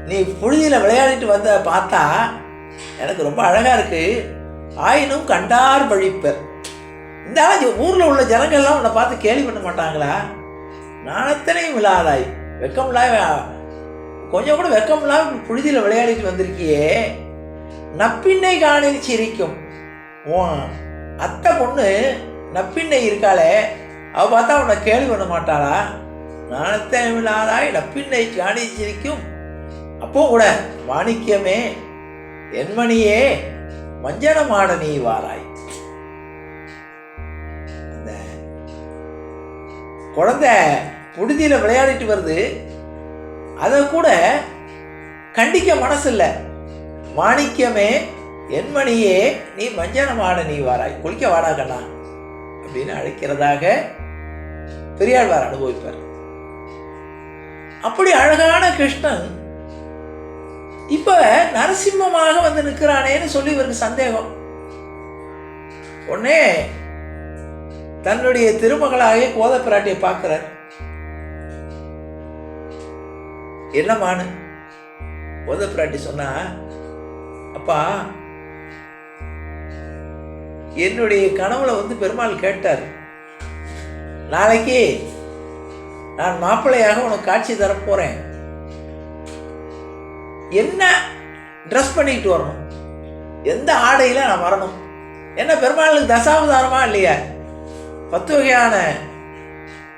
நீ புழுதியில் விளையாடிட்டு வந்த பார்த்தா எனக்கு ரொம்ப அழகாக இருக்குது, ஆயினும் கண்டார் பழிப்பர். இந்த ஊரில் உள்ள ஜனங்கள்லாம் உன்னை பார்த்து கேள்வி பண்ண மாட்டாங்களா? நாணத்தனையும் இல்லாதாய், வெக்கமில்லாம, கொஞ்சம் கூட வெக்கமில்லாம புழுதியில் விளையாடிட்டு வந்திருக்கியே, நப்பிண்ணை காணில் சிரிக்கும். அத்தை பொண்ணு நப்பிண்ணை இருக்காளே, அவள் பார்த்தா உன்னை கேள்வி பண்ண மாட்டாளா? நாணத்தனையும் இல்லாதாய் நப்பிண்ணை காணி சிரிக்கும். அப்போ கூட மாணிக்கமே என்மணியே மஞ்சனமாட நீ வாராய். அந்த குழந்தை புழுதியில் விளையாடிட்டு வருது, அதை கூட கண்டிக்க மனசு இல்லை. மாணிக்கமே என்மணியே நீ மஞ்சனமாட நீ வாராய், குளிக்க வாடா கண்ணா அப்படின்னு அழைக்கிறதாக பெரியாழ்வார் அனுபவிப்பார். அப்படி அழகான கிருஷ்ணன் இப்ப நரசிம்மமாக வந்து நிற்கிறானேன்னு சொல்லி இவருக்கு சந்தேகம். உடனே தன்னுடைய திருமகளாகிய கோத பிராட்டியை பார்க்கிறார். என்னமானு கோத பிராட்டி சொன்னா, அப்பா என்னுடைய கனவுல வந்து பெருமாள் கேட்டார், நாளைக்கு நான் மாப்பிள்ளையாக உனக்கு காட்சி தரப்போறேன், என்ன ட்ரெஸ் பண்ணிட்டு வரணும், எந்த ஆடையில் நான் வரணும். என்ன பெருமாளுக்கு தசாவதாரமா இல்லையா? 10 வகையான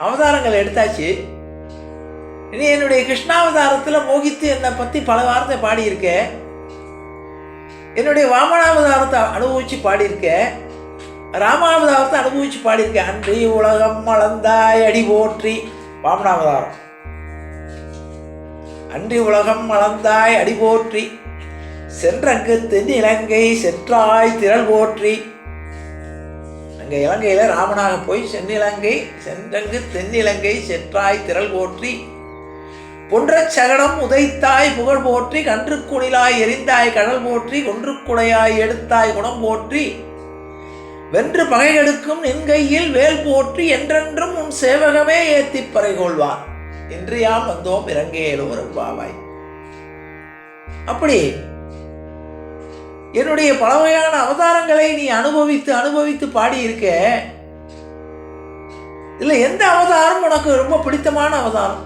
அவதாரங்கள் எடுத்தாச்சு. இனி என்னுடைய கிருஷ்ணாவதாரத்தில் மோகித்து என்னை பற்றி பல வார்த்தை பாடியிருக்கேன், என்னுடைய வாமனாவதாரத்தை அனுபவித்து பாடியிருக்கேன், ராமாவதாரத்தை அனுபவித்து பாடியிருக்கேன். அன்றி உலகம் அளந்தாய் அடி போற்றி வாமனாவதாரம், அன்றி உலகம் அளந்தாய் அடி போற்றி, சென்றங்கு தென் இலங்கை செற்றாய் திரள் போற்றி. அங்கே இலங்கையில் ராமனாக போய் சென்னிலங்கை சென்றங்கு தென்னிலங்கை செற்றாய் திரள் போற்றி, பொன்ற சகடம் உதைத்தாய் புகழ் போற்றி, கன்று குணிலாய் எரிந்தாய் கடல் போற்றி, கொன்று குடையாய் எடுத்தாய் குணம் போற்றி, வென்று பகைகெடுக்கும் நின் கையில் வேல் போற்றி, என்றென்றும் உன் சேவகமே ஏத்திப் பறை கொள்வான், இன்று யாம் வந்தோம் இறங்கேலோ ரம்பாவாய். அப்படி என்னுடைய பல வகையான அவதாரங்களை நீ அனுபவித்து அனுபவித்து பாடியிருக்க. இல்லை எந்த அவதாரம் உனக்கு ரொம்ப பிடித்தமான அவதாரம்?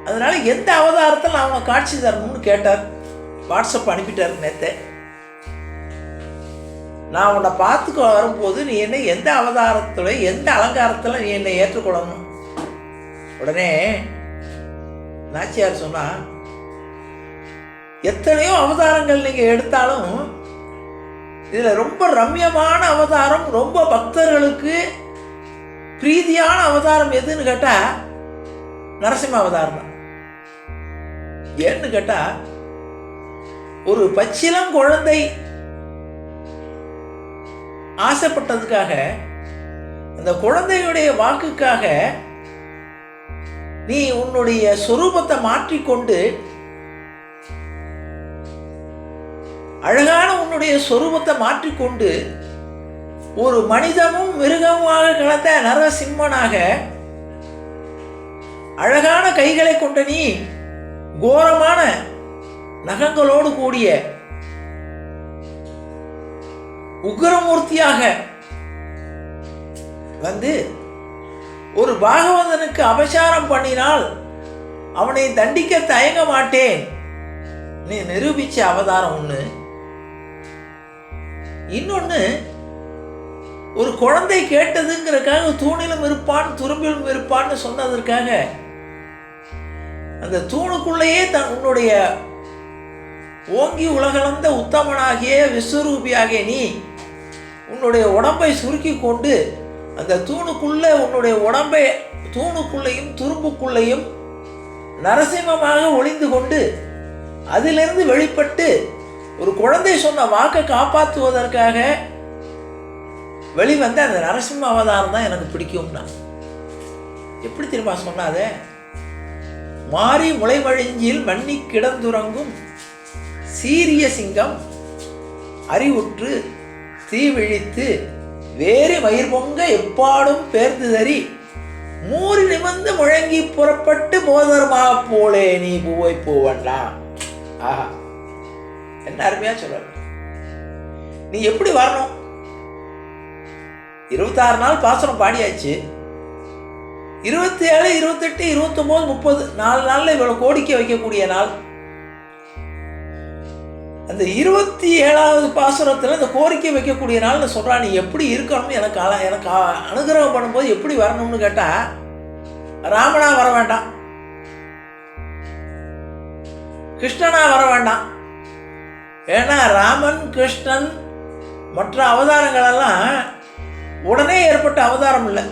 அதனால எந்த அவதாரத்தில் நான் உனக்கு காட்சி தரணும்னு கேட்டார். வாட்ஸ்அப் அனுப்பிட்டார் நேற்று. நான் உன்னை பார்த்துக்க வரும்போது நீ என்ன எந்த அவதாரத்துல எந்த அலங்காரத்தில் நீ என்னை ஏற்றுக்கொள்ளணும். உடனே நாச்சியார் சொன்னா, எத்தனையோ அவதாரங்கள் நீங்க எடுத்தாலும் இதுல ரொம்ப ரம்யமான அவதாரம், ரொம்ப பக்தர்களுக்கு பிரீதியான அவதாரம் எதுன்னு கேட்டா நரசிம்ம அவதாரம் தான். ஏன்னு கேட்டா, ஒரு பச்சிளம் குழந்தை ஆசைப்பட்டதுக்காக, அந்த குழந்தையுடைய வாக்குக்காக நீ உன்னுடைய சொரூபத்தை மாற்றிக்கொண்டு, அழகான உன்னுடைய சொரூபத்தை மாற்றிக்கொண்டு ஒரு மனிதமும் மிருகமுமாக கலந்த நரசிம்மனாக அழகான கைகளை கொண்ட நீ கோரமான நகங்களோடு கூடிய உக்ரமூர்த்தியாக வந்து ஒரு பாகவதனுக்கு அபசாரம் பண்ணினால் அவனை தண்டிக்க தயங்க மாட்டேன் நீ நிரூபிச்ச அவதாரம் ஒண்ணு. இன்னொன்னு, ஒரு குழந்தை கேட்டதுங்கிறதுக்காக தூணிலும் இருப்பான் துரும்பிலும் இருப்பான்னு சொன்னதற்காக அந்த தூணுக்குள்ளேயே உன்னுடைய ஓங்கி உலகளந்த உத்தமனாகிய விஸ்வரூபியாகிய நீ உன்னுடைய உடம்பை சுருக்கி கொண்டு அந்த தூணுக்குள்ள உன்னுடைய உடம்பை தூணுக்குள்ளேயும் துரும்புக்குள்ளேயும் நரசிம்மமாக ஒளிந்து கொண்டு அதிலிருந்து வெளிப்பட்டு ஒரு குழந்தை சொன்ன வாக்கை காப்பாற்றுவதற்காக வெளிவந்த அந்த நரசிம்ம அவதாரம் தான் எனக்கு பிடிக்கும்னா. எப்படி தெரியுமா சொன்னாத? மாறி முளைவழிஞ்சில் மண்ணி கிடந்துறங்கும் சீரிய சிங்கம் அறிவுற்று தீவிழித்து வேறு மயிர் பொங்க எப்பாடும் பேர்ந்து தறி மூறி நிமிர்ந்து முழங்கி புறப்பட்டு போதர்மா போலே நீ பூவை போவண்டா. ஆஹா, என்ன அருமையா சொல்ற. நீ எப்படி வரணும்? 26 நாள் பாசனம் பாடியாச்சு. 27, 28, 29, 30 4 நாள்ல இவ்வளவு கோடிக்கை வைக்கக்கூடிய நாள். அந்த 27வது பாசுரத்துல இந்த கோரிக்கை வைக்கக்கூடிய நாள்னு சொல்றா. நீ எப்படி இருக்கணும், எனக்கு அனுகிரகம் பண்ணும்போது எப்படி வரணும்னு கேட்டா, ராமனா வர வேண்டாம், கிருஷ்ணனா வர வேண்டாம். ஏன்னா ராமன் கிருஷ்ணன் மற்ற அவதாரங்கள் எல்லாம் உடனே ஏற்பட்ட அவதாரம் இல்லை.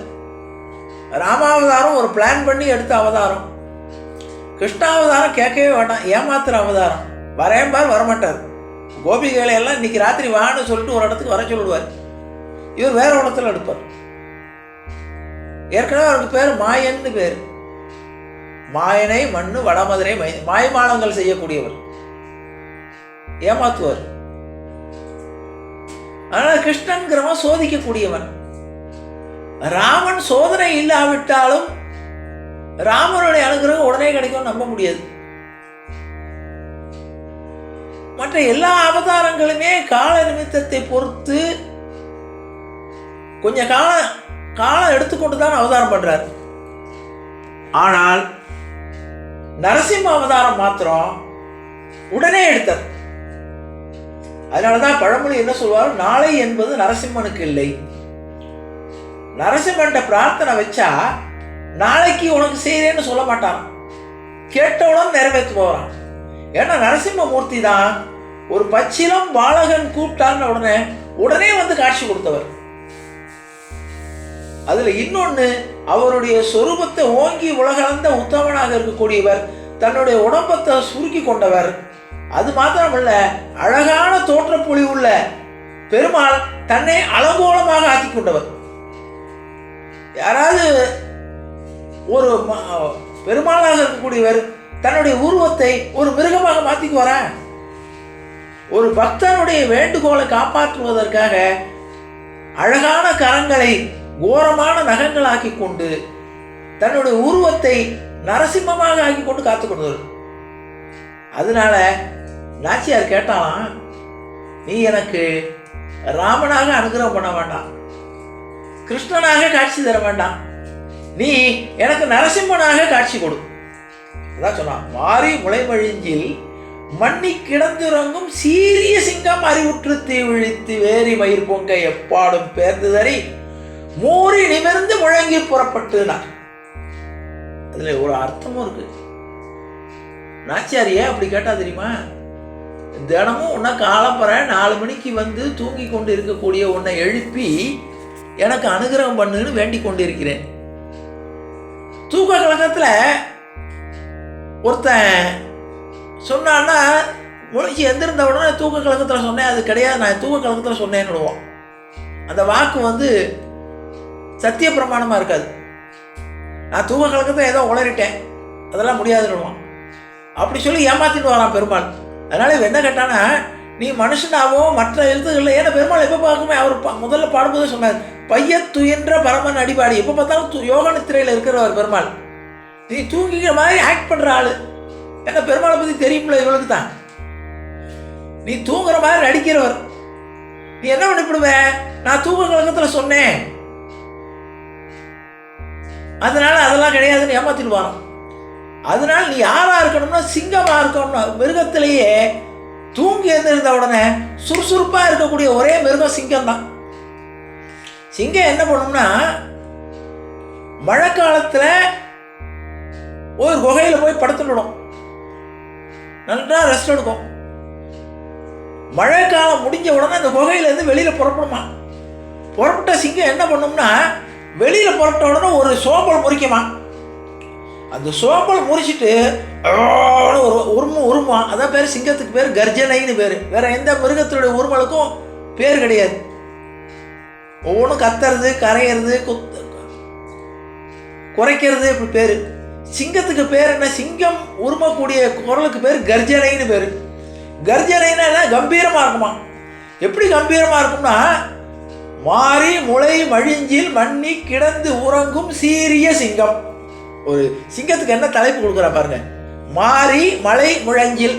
ராமாவதாரம் ஒரு பிளான் பண்ணி எடுத்த அவதாரம். கிருஷ்ணாவதாரம் கேட்கவே வேண்டாம், ஏமாத்துற அவதாரம். வரேன்பார் வரமாட்டார். கோபிகளை எல்லாம் இன்னைக்கு ராத்திரி வான்னு சொல்லிட்டு ஒரு இடத்துக்கு வர சொல்லுவார். இவர் வேற இடத்துல எடுப்பார். ஏற்கனவே அவருக்கு பேர் மாயன்னு பேர். மாயனை மண்ணு வடமதுரை மாயமானங்கள் செய்யக்கூடியவர், ஏமாத்துவார். ஆனால் கிருஷ்ணன்கிறவன் சோதிக்கக்கூடியவன். ராமன் சோதனை இல்லாவிட்டாலும் ராமனுடைய அனுகிரகம் உடனே கிடைக்கும் நம்ப முடியாது. மற்ற எல்லா அவதாரங்களுமே கால நிமித்தத்தை பொறுத்து கொஞ்சம் காலம் எடுத்துக்கொண்டு தான் அவதாரம் பண்றார். ஆனால் நரசிம்ம அவதாரம் மாத்திரம் உடனே எடுத்தார். அதனாலதான் பழமொழி என்ன சொல்வார், நாளை என்பது நரசிம்மனுக்கு இல்லை. நரசிம்மன்ட்ட பிரார்த்தனை வச்சா நாளைக்கு உனக்கு செய்யறேன்னு சொல்ல மாட்டான், கேட்டவுடன் நிறைவேற்ற போறான். ஏன்னா நரசிம்ம மூர்த்தி தான் ஒரு பச்சிலம் பாலகன் கூப்பிட்டான்னு உடனே வந்து காட்சி கொடுத்தவர். அதுல இன்னொன்னு, அவருடைய சொரூபத்தை ஓங்கி உலகளந்த உத்தமனாக இருக்கக்கூடியவர், தன்னுடைய உடம்பத்தை சுருக்கி கொண்டவர். அது மாத்திரமல்ல, அழகான தோற்றப்பொழி உள்ள பெருமாள் தன்னை அலங்கோலமாக ஆக்கி கொண்டவர். யாராவது ஒரு பெருமாளாக இருக்கக்கூடியவர் தன்னுடைய உருவத்தை ஒரு மிருகமாக மாத்திக்குவார? ஒரு பக்தனுடைய வேண்டுகோளை காப்பாற்றுவதற்காக அழகான கரங்களை கோரமான நகங்களாக்கி கொண்டு தன்னுடைய உருவத்தை நரசிம்மமாக ஆக்கி கொண்டு காத்து கொண்டவர். அதனால நாச்சியார் கேட்டாலாம், நீ எனக்கு ராமனாக அனுகிரகம் பண்ண வேண்டாம், கிருஷ்ணனாக காட்சி தர வேண்டாம், நீ எனக்கு நரசிம்மனாக காட்சி கொடு. அதான் சொன்னான், மாறி முளைமழிஞ்சில் மண்ணி கிடந்துறங்கும் சீரிய சிங்கம் அறிவுற்று தீ விழித்து வேரி மயிர் பொங்க எப்பாடும் பேர்ந்துதறி மூறி நிமிர்ந்து முழங்கி புறப்பட்டுனார். அதுல ஒரு அர்த்தமும் இருக்கு. நாச்சியாரியே அப்படி கேட்டா தெரியுமா? தினமும் உன்னை காலம்பற 4 மணிக்கு வந்து தூங்கி கொண்டு இருக்கக்கூடிய உன்னை எழுப்பி எனக்கு அனுகிரகம் பண்ணுன்னு வேண்டிக் கொண்டிருக்கிறேன். தூக்க கலக்கத்துல ஒருத்தன் சொன்னான்னா முழிச்சு எந்திருந்த உடனே தூக்க கலக்கத்தில் சொன்னேன், அது கிடையாது, நான் தூக்க கலக்கத்தில் சொன்னேன்னுடுவோம். அந்த வாக்கு வந்து சத்திய பிரமாணமாக இருக்காது. நான் தூக்க கலக்கத்தை ஏதோ உளறிட்டேன், அதெல்லாம் முடியாதுன்னுடுவான். அப்படி சொல்லி ஏமாத்திட்டு வரான் பெருமாள். அதனால இவன் என்ன கேட்டானா, நீ மனுஷனாவோ மற்ற எழுத்துக்களில், ஏன்னா பெருமாள் எப்போ பார்க்குமே அவர் முதல்ல பாடும்போது சொன்னார், பையத்துயின்ற பரமன் அடிபாடி. எப்போ பார்த்தாலும் யோக நித்திரையில் இருக்கிறவர் பெருமாள். நீ தூங்கிக்கிற மாதிரி ஆக்ட் பண்ணுற ஆள். ஏன்னா பெருமாளை பற்றி தெரியும்ல இவளுக்கு தான். நீ தூங்குற மாதிரி நடிக்கிறவர். நீ என்ன பண்ணிவிடுவ, நான் தூக்க கலக்கத்தில் சொன்னேன் அதனால அதெல்லாம் கிடையாதுன்னு ஏமாத்திட்டு வரோம். அதனால நீ யாரா இருக்கணும்னா சிங்கமாக இருக்கணும்னா, மிருகத்திலேயே தூங்கி எழுந்திருந்த உடனே சுறுசுறுப்பாக இருக்கக்கூடிய ஒரே மிருகம் சிங்கம் தான். சிங்கம் என்ன பண்ணும்னா, மழை காலத்தில் ஒரு குகையில் போய் படுத்துடும், நல்லா ரெஸ்ட் எடுக்கும். மழை காலம் முடிஞ்ச உடனே அந்த குகையிலேருந்து வெளியில் புறப்படுமா. புறப்பட்ட சிங்கம் என்ன பண்ணும்னா, வெளியில் புறப்பட்ட உடனே ஒரு சோம்பல் முறிக்குமா. அந்த சோம்பல் முறிச்சிட்டு ஒரு உருமான். அதான் பேர் சிங்கத்துக்கு பேர் கர்ஜனைன்னு பேர். வேற எந்த மிருகத்தினுடைய உருமலுக்கும் பேர் கிடையாது. ஒவ்வொன்றும் கத்துறது, கரையிறது, குறைக்கிறது, இப்படி பேர். சிங்கத்துக்கு பேர் என்ன? சிங்கம் உருமக்கூடிய குரலுக்கு பேர் கர்ஜனைன்னு பேர். கர்ஜனைன்னா கம்பீரமாக இருக்குமா. எப்படி கம்பீரமாக இருக்கும்னா, மாறி முளை மழிஞ்சில் மண்ணி கிடந்து உறங்கும் சீரிய சிங்கம். ஒரு சிங்கத்துக்கு என்ன தலைப்பு கொடுக்குறா பாருங்க, மாறி மலை முழஞ்சில்.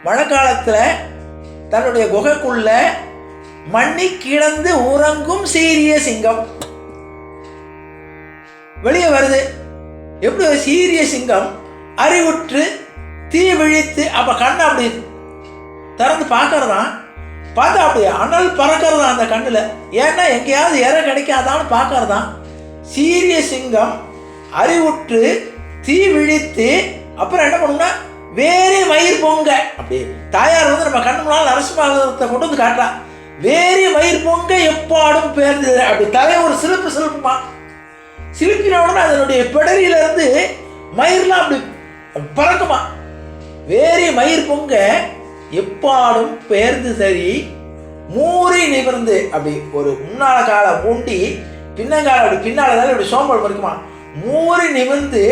மழை காலத்தில் தன்னுடைய குகைக்குள்ள மண்ணி கிடந்து உறங்கும் சீரிய சிங்கம் வெளியே வருது. எப்படி ஒரு சீரிய சிங்கம் அறிவுற்று தீ விழித்து, அப்ப கண்ணை அப்படி திறந்து பார்க்கறதான், பார்த்தா அப்படி அனல் பறக்கிறதா அந்த கண்ணுல. ஏன்னா எங்கேயாவது இற கிடைக்காதான்னு பார்க்கறதான். சீரிய சிங்கம் அறிவுற்று தீ விழித்து, அப்புறம் என்ன பண்ணும்னா வேரி மயிர் பொங்க. அப்படி தாயார் வந்து நம்ம கண்ணு முன்னால் நரசிம்மாவதத்தை கொண்டு வந்து காட்டுறா. வேரி மயிர் பொங்க எப்பாடும் பேர்ந்து, அப்படி தலையை ஒரு சிலுப்பு சிலுப்புமா. சிலுப்பின உடனே அதனுடைய பிடரியிலிருந்து மயிர்லாம் அப்படி பறக்குமா. வேரி மயிர் பொங்க எப்பாடும் பெயர்ந்து சரி மூறி நிமிர்ந்து, அப்படி ஒரு முன்னால காலை மூண்டி பின்னங்கால அப்படி பின்னால இப்படி சோம்பல் பறிக்குமா. மூறி நிமிர்ந்து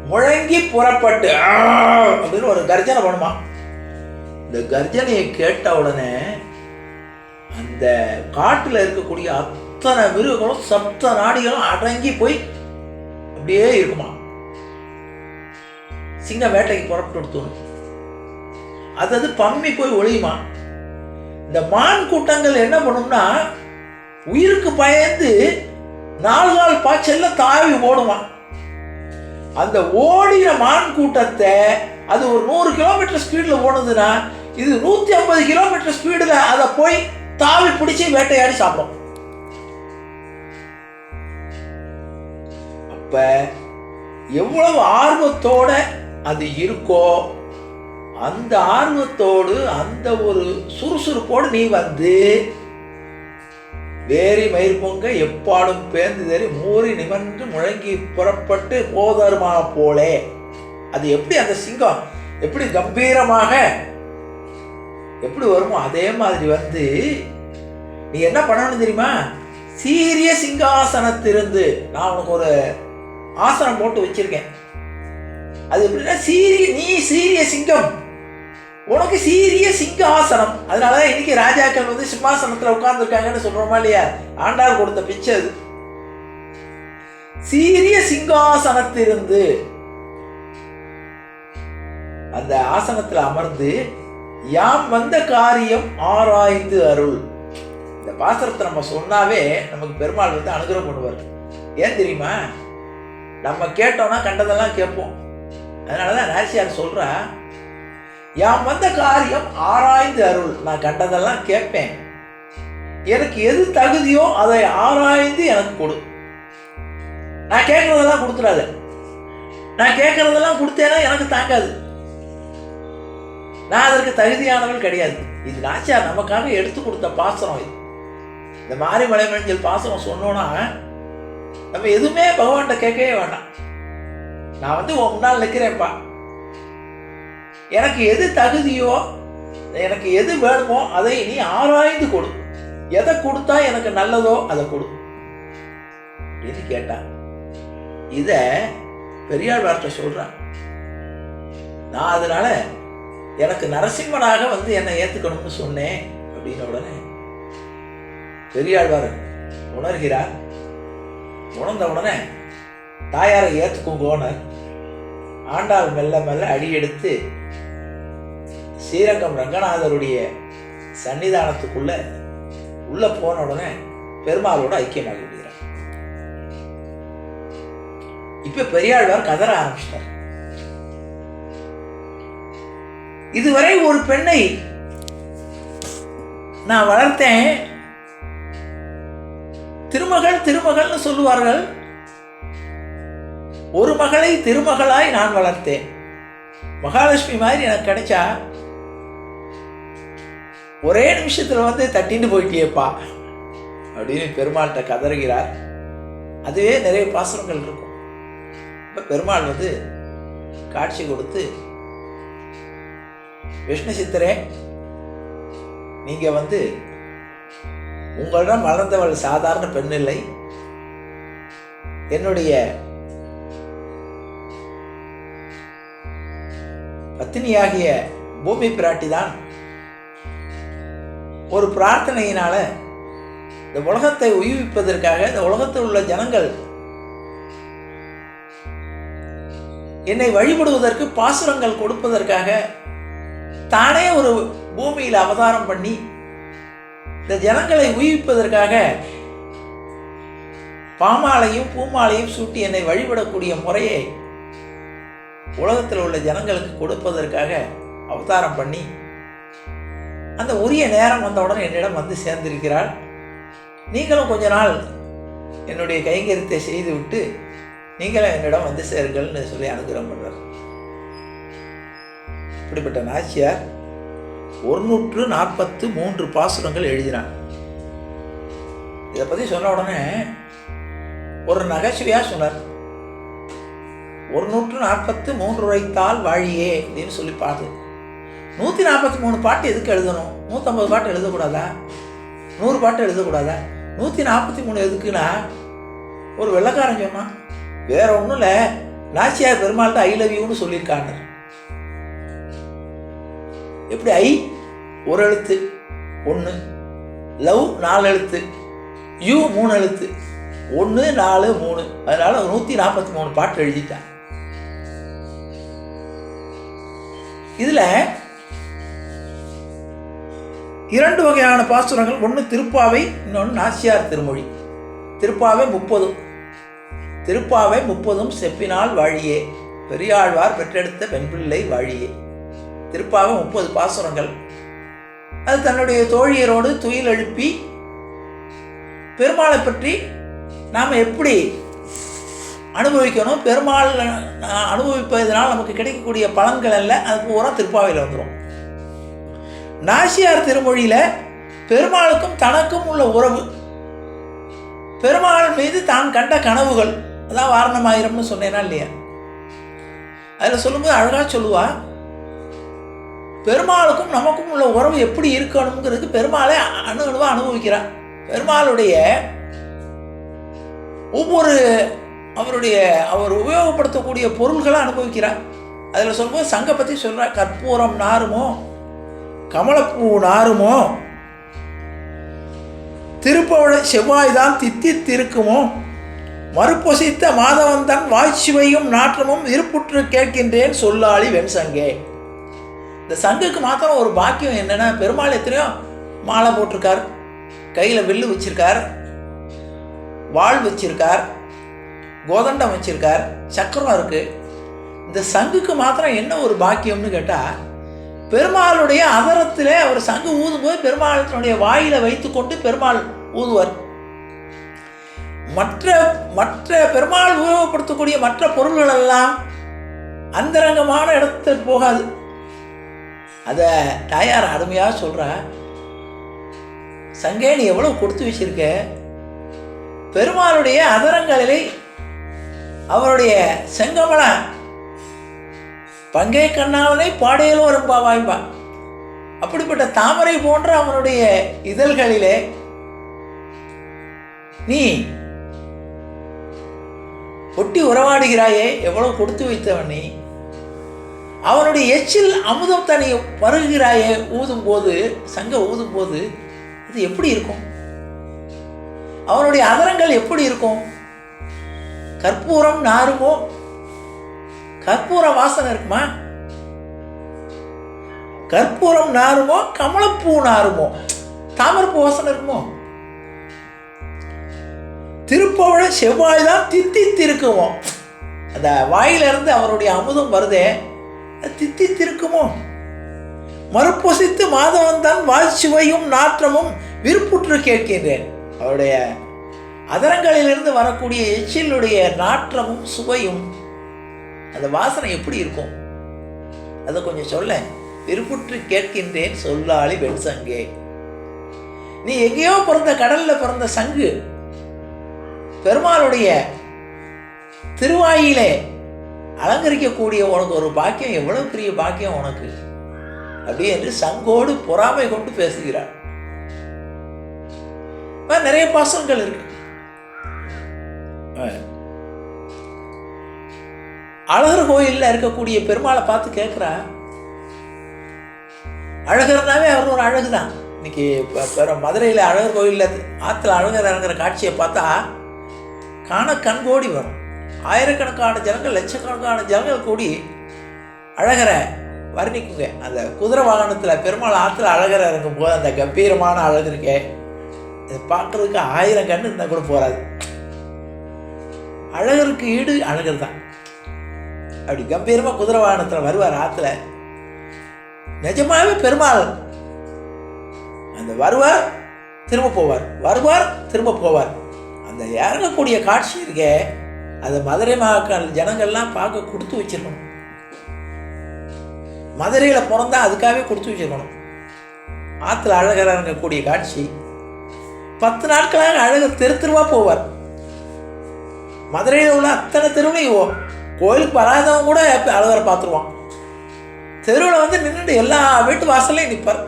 முழங்கி புறப்பட்டு அப்படின்னு ஒரு கர்ஜனை பண்ணுமா. இந்த கர்ஜனையை கேட்ட உடனே அந்த காட்டுல இருக்கக்கூடிய அத்தனை மிருகங்களும் சப்த நாடிகளும் அடங்கி போய் அப்படியே இருக்குமா. சிங்கம் வேட்டைக்கு புறப்பட்டு எடுத்துணும். அது பம்மி போய் ஒளியுமா. இந்த மான் கூட்டங்கள் என்ன பண்ணும்னா, உயிருக்கு பயந்து 4 கால் பாய்ச்சல்ல தாவி ஓடுமா. அந்த ஓடின மான் கூட்டத்தை அது ஒரு 100 கிலோமீட்டர் ஸ்பீடில் ஓடுதுன்னா, இது 150 கிலோமீட்டர் ஸ்பீடில் அதை போய் தாவி பிடிச்சி வேட்டையாடி சாப்பிடும். அப்ப எவ்வளவு ஆர்வத்தோட அது இருக்கோ, அந்த ஆர்வத்தோடு அந்த ஒரு சுறுசுறுப்போடு நீ வந்து வேரி மயிர் பொங்க எப்பாடும் பேர்ந்து தேறி மூறி நிமிர்ந்து முழங்கி புறப்பட்டு போதருமா போலே. அது எப்படி அந்த சிங்கம் எப்படி கம்பீரமாக எப்படி வருமோ அதே மாதிரி வந்து நீ என்ன பண்ணணும் தெரியுமா? சீரிய சிங்காசனத்திலிருந்து நான் உனக்கு ஒரு ஆசனம் போட்டு வச்சிருக்கேன். அது எப்படின்னா, நீ சீரிய சிங்கம், உனக்கு சீரிய சிங்காசனம். அதனாலதான் இன்னைக்கு ராஜாக்கள் வந்து சிம்மாசனத்துல உட்கார்ந்துருக்காங்கன்னு சொல்றோமா இல்லையா? ஆண்டாள் கொடுத்த பிச்சை அது. சீரிய சிங்காசனத்திலிருந்து அந்த ஆசனத்துல அமர்ந்து யாம் வந்த காரியம் ஆராய்ந்து அருள். இந்த பாசரத்தை நம்ம சொன்னாவே நமக்கு பெருமாள் வந்து அனுகிரகம் பண்ணுவார். ஏன் தெரியுமா? நம்ம கேட்டோம்னா கண்டதெல்லாம் கேட்போம். அதனாலதான் நாச்சியார் சொல்றா, யாம் வந்த காரியம் ஆராய்ந்து அருள். நான் கண்டதெல்லாம் கேட்பேன், எனக்கு எது தகுதியோ அதை ஆராய்ந்து எனக்கு கொடு. நான் கேட்கறதெல்லாம் கொடுத்துடாத. நான் கேட்கறதெல்லாம் கொடுத்தேன்னா எனக்கு தாங்காது, நான் அதற்கு தகுதியானவள் கிடையாது. இது நாச்சியார் நமக்காக எடுத்து கொடுத்த பாசனம். இது இந்த மாரிமலை மஞ்சள் பாசனம் சொன்னோன்னா நம்ம எதுவுமே பகவான்கிட்ட கேட்கவே வேண்டாம். நான் வந்து உன் முன்னால் நிற்கிறேன்ப்பா, எனக்கு எது தகுதியோ எனக்கு எது வேணுமோ அதை நீ ஆராய்ந்து கொடு, எதை கொடுத்தா எனக்கு நல்லதோ அதை கொடு அப்படின்னு கேட்டான். இத பெரியாழ்வார்ட்ட சொல்றான். நான் அதனால எனக்கு நரசிம்மனாக வந்து என்னை ஏத்துக்கணும்னு சொன்னேன் அப்படின்னு உடனே பெரியாழ்வார் உணர்கிறார். உணர்ந்த உடனே தாயாரை ஏத்துக்குங்கோன்னு ஆண்டாள் மெல்ல மெல்ல அடி எடுத்து ஸ்ரீரங்கம் ரங்கநாதருடைய சன்னிதானத்துக்குள்ள உள்ள போன உடனே பெருமாளோட ஐக்கியமாகி விடுகிறார். இப்ப பெரியாழ்வார் கதற ஆரம்பிச்சிட்டார். இதுவரை ஒரு பெண்ணை நான் வளர்த்தேன், திருமகள் திருமகள்னு சொல்லுவார்கள், ஒரு மகளை திருமகளாய் நான் வளர்த்தேன், மகாலட்சுமி மாதிரி எனக்கு கிடைச்சா ஒரே நிமிஷத்துல வந்து தட்டின்னு போயிட்டியேப்பா அப்படின்னு பெருமாள்கிட்ட கதறுகிறார். அதுவே நிறைய பாசுரங்கள் இருக்கும். இப்ப பெருமாள் வந்து காட்சி கொடுத்து, விஷ்ணு சித்தரே, நீங்க வந்து உங்களிடம் வளர்ந்தவள் சாதாரண பெண் இல்லை, என்னுடைய பத்தினியாகிய பூமி பிராட்டி தான் ஒரு பிரார்த்தனையினால இந்த உலகத்தை உயிர்ப்பிப்பதற்காக, இந்த உலகத்தில் உள்ள ஜனங்கள் என்னை வழிபடுவதற்கு பாசுரங்கள் கொடுப்பதற்காக தானே ஒரு பூமியில் அவதாரம் பண்ணி இந்த ஜனங்களை உயிர்ப்பிப்பதற்காக பாமாலையும் பூமாலையும் சூட்டி என்னை வழிபடக்கூடிய முறையை உலகத்தில் உள்ள ஜனங்களுக்கு கொடுப்பதற்காக அவதாரம் பண்ணி அந்த உரிய நேரம் வந்தவுடன் என்னிடம் வந்து சேர்ந்திருக்கிறாள். நீங்களும் கொஞ்ச நாள் என்னுடைய கைங்கரியத்தை செய்து விட்டு நீங்களும் என்னிடம் வந்து சேருங்கள்னு சொல்லி அனுகிரகம் பண்றார். இப்படிப்பட்ட நாச்சியார் 143 பாசுரங்கள் எழுதினார். இதை பற்றி சொன்ன உடனே ஒரு நகைச்சுவையா சொன்னார். 143 உரைத்தால் வாழியே அப்படின்னு சொல்லி பாட்டு. 143 பாட்டு எதுக்கு எழுதணும்? 150 பாட்டு எழுதக்கூடாதா? 100 பாட்டு எழுதக்கூடாதா? 143 எதுக்குன்னா ஒரு வெள்ளக்காரன் சொன்னான், வேற ஒன்றும் இல்லை, நாச்சியார் பெருமாள்கிட்ட ஐ லவ் யூன்னு சொல்லியிருக்காங்க. எப்படி ஐ ஒரு எழுத்து 1, லவ் 4 எழுத்து, யூ 3 எழுத்து, 1 4 3, அதனால 143 பாட்டு எழுதிட்டான். இதுல 2 வகையான பாசுரங்கள், ஒன்று திருப்பாவை, இன்னொன்று நாச்சியார் திருமொழி. திருப்பாவை 30, திருப்பாவை 30 செப்பினால் வாழியே, பெரியாழ்வார் பெற்றெடுத்த பெண்பிள்ளை வாழியே. திருப்பாவை 30 பாசுரங்கள். அது தன்னுடைய தோழியரோடு துயில் எழுப்பி பெருமாளை பற்றி நாம் எப்படி அனுபவிக்கணும், பெருமாள் அனுபவிப்பதனால் நமக்கு கிடைக்கக்கூடிய பலன்கள் அல்ல, அது பூரா திருப்பாவையில் வந்துடும். நாச்சியார் திருமொழியில பெருமாளுக்கும் தனக்கும் உள்ள உறவு, பெருமாள் மீது தான் கண்ட கனவுகள், அதான் வாரணமாயிரம்னு சொன்னேன்னா இல்லையா, அதில் சொல்லும்போது அழகா சொல்லுவா, பெருமாளுக்கும் நமக்கும் உள்ள உறவு எப்படி இருக்கணுங்கிறதுக்கு பெருமாளை அணுவா அனுபவிக்கிறார். பெருமாளுடைய ஒவ்வொரு அவர் உபயோகப்படுத்தக்கூடிய பொருள்களை அனுபவிக்கிறார். அதில் சொல்லும்போது சங்க பற்றி சொல்கிறார், கற்பூரம் நாருமோ கமலப்பூ நாருமோ, திருப்பவள செவ்வாய்தான் தித்தித்திருக்குமோ, மறுப்பொசித்த மாதவந்தன் வாய்ச்சுவையும் நாற்றமும் இருப்புற்று கேட்கின்றேன் சொல்லாளி வெண் சங்கே. இந்த சங்குக்கு மாத்திரம் ஒரு பாக்கியம் என்னன்னா, பெருமாள் எத்தனையோ மாலை போட்டிருக்கார், கையில் வில்லு வச்சிருக்கார், வாழ் வச்சிருக்கார், கோதண்டம் வச்சிருக்கார், சக்கரம் இருக்கு. இந்த சங்குக்கு மாத்திரம் என்ன ஒரு பாக்கியம்னு கேட்டால், பெருமாளுடைய அதரத்திலே அவர் சங்கு ஊதும்போது பெருமாளுடைய வாயில வைத்துக்கொண்டு பெருமாள் ஊதுவார். மற்ற மற்ற பெருமாள் உபயோகப்படுத்தக்கூடிய மற்ற பொருள்கள் எல்லாம் அந்தரங்கமான இடத்துக்கு போகாது. அதை தாயார் அருமையாக சொல்றா, சங்கே நீ எவ்வளவு கொடுத்து வச்சிருக்க, பெருமாளுடைய அதரங்களிலே அவருடைய செங்கமல பங்கை கண்ணாவனை பாடையிலோ ரொம்ப வாய்ப்பா, அப்படிப்பட்ட தாமரை போன்ற அவனுடைய இதழ்களிலே நீ ஒட்டி உறவாடுகிறாயே, எவ்வளவு கொடுத்து வைத்தவன் நீ. அவனுடைய எச்சில் அமுதம் தனி பருகிறாயே ஊதும் போது, சங்க ஊதும் போது இது எப்படி இருக்கும்? அவனுடைய அதரங்கள் எப்படி இருக்கும்? கற்பூரம் நாருமோ? கற்பூர வாசனை இருக்குமா? கற்பூரம் நாருமோ? கமலப்பூ நாருமோ? தாமரப்பூ வாசனை இருக்குமோ? திருப்பவழ செவ்வாய் தான் தித்தித்திருக்குமோ? அந்த வாயிலிருந்து அவருடைய அமுதம் வருதே, தித்தித்திருக்குமோ? மறுப்பொசித்து மாதவன் தான் வாழ்ச்சுவையும் நாற்றமும் விருப்புற்று கேட்கின்றேன். அவருடைய அதரங்களிலிருந்து வரக்கூடிய எச்சிலுடைய நாற்றமும் சுவையும் அந்த வாசனை எப்படி இருக்கும்? அதை கொஞ்சம் சொல்ல. விருப்புற்று கேட்கின்றேன் சொல்லாளி வெண் சங்கே. நீ எங்கேயோ பிறந்த, கடல்ல பிறந்த சங்கு, பெருமாளுடைய திருவாயிலே அலங்கரிக்கக்கூடிய உனக்கு ஒரு பாக்கியம், எவ்வளவு பெரிய பாக்கியம் உனக்கு அப்படி என்று சங்கோடு பொறாமை கொண்டு பேசுகிறார். நிறைய பாசங்கள் இருக்கு. அழகர் கோயில்ல இருக்கக்கூடிய பெருமாளை பார்த்து கேட்கிறா, அழகர்னாவே அவர் ஒரு அழகுதான். இன்னைக்கு மதுரையில அழகர் கோயில்ல ஆத்துல அழகர் இறங்குற காட்சியை பார்த்தா காண கண்கோடி வரும். ஆயிரக்கணக்கான ஜனங்கள், லட்சக்கணக்கான ஜனங்கள் கூடி அழகரை வர்ணிக்குங்க. அந்த குதிரை வாகனத்தில் பெருமாள் ஆற்றுல அழகரை இறங்கும் போது அந்த கம்பீரமான அழகு இருக்கே, இதை பார்க்கறதுக்கு 1000 கண்ணு இருந்தால் கூட போகாது. அழகருக்கு ஈடு அழகர் தான். அப்படி கம்பீரமாக குதிரை வாகனத்தில் வருவார் ஆற்றுல. நிஜமாவே பெருமாள் அந்த வருவார் திரும்ப போவார், வருவார் திரும்ப போவார். அந்த இறங்கக்கூடிய காட்சி இருக்கே, அதை மதுரை மக்கள் ஜனங்கள்லாம் பார்க்க கொடுத்து வச்சிருக்கணும். மதுரையில் பிறந்தா அதுக்காகவே கொடுத்து வச்சிருக்கணும். ஆற்றுல அழகர் இறங்கக்கூடிய காட்சி 10 நாட்களாக அழகர் தெருவா போவார். மதுரையில் உள்ள அத்தனை தெருவுலையும் கோயிலுக்கு வராதவங்க கூட அழகரை பார்த்துருவான். தெருவில் வந்து நின்றுட்டு எல்லா வீட்டு வாசல்லையும் நிற்பார்.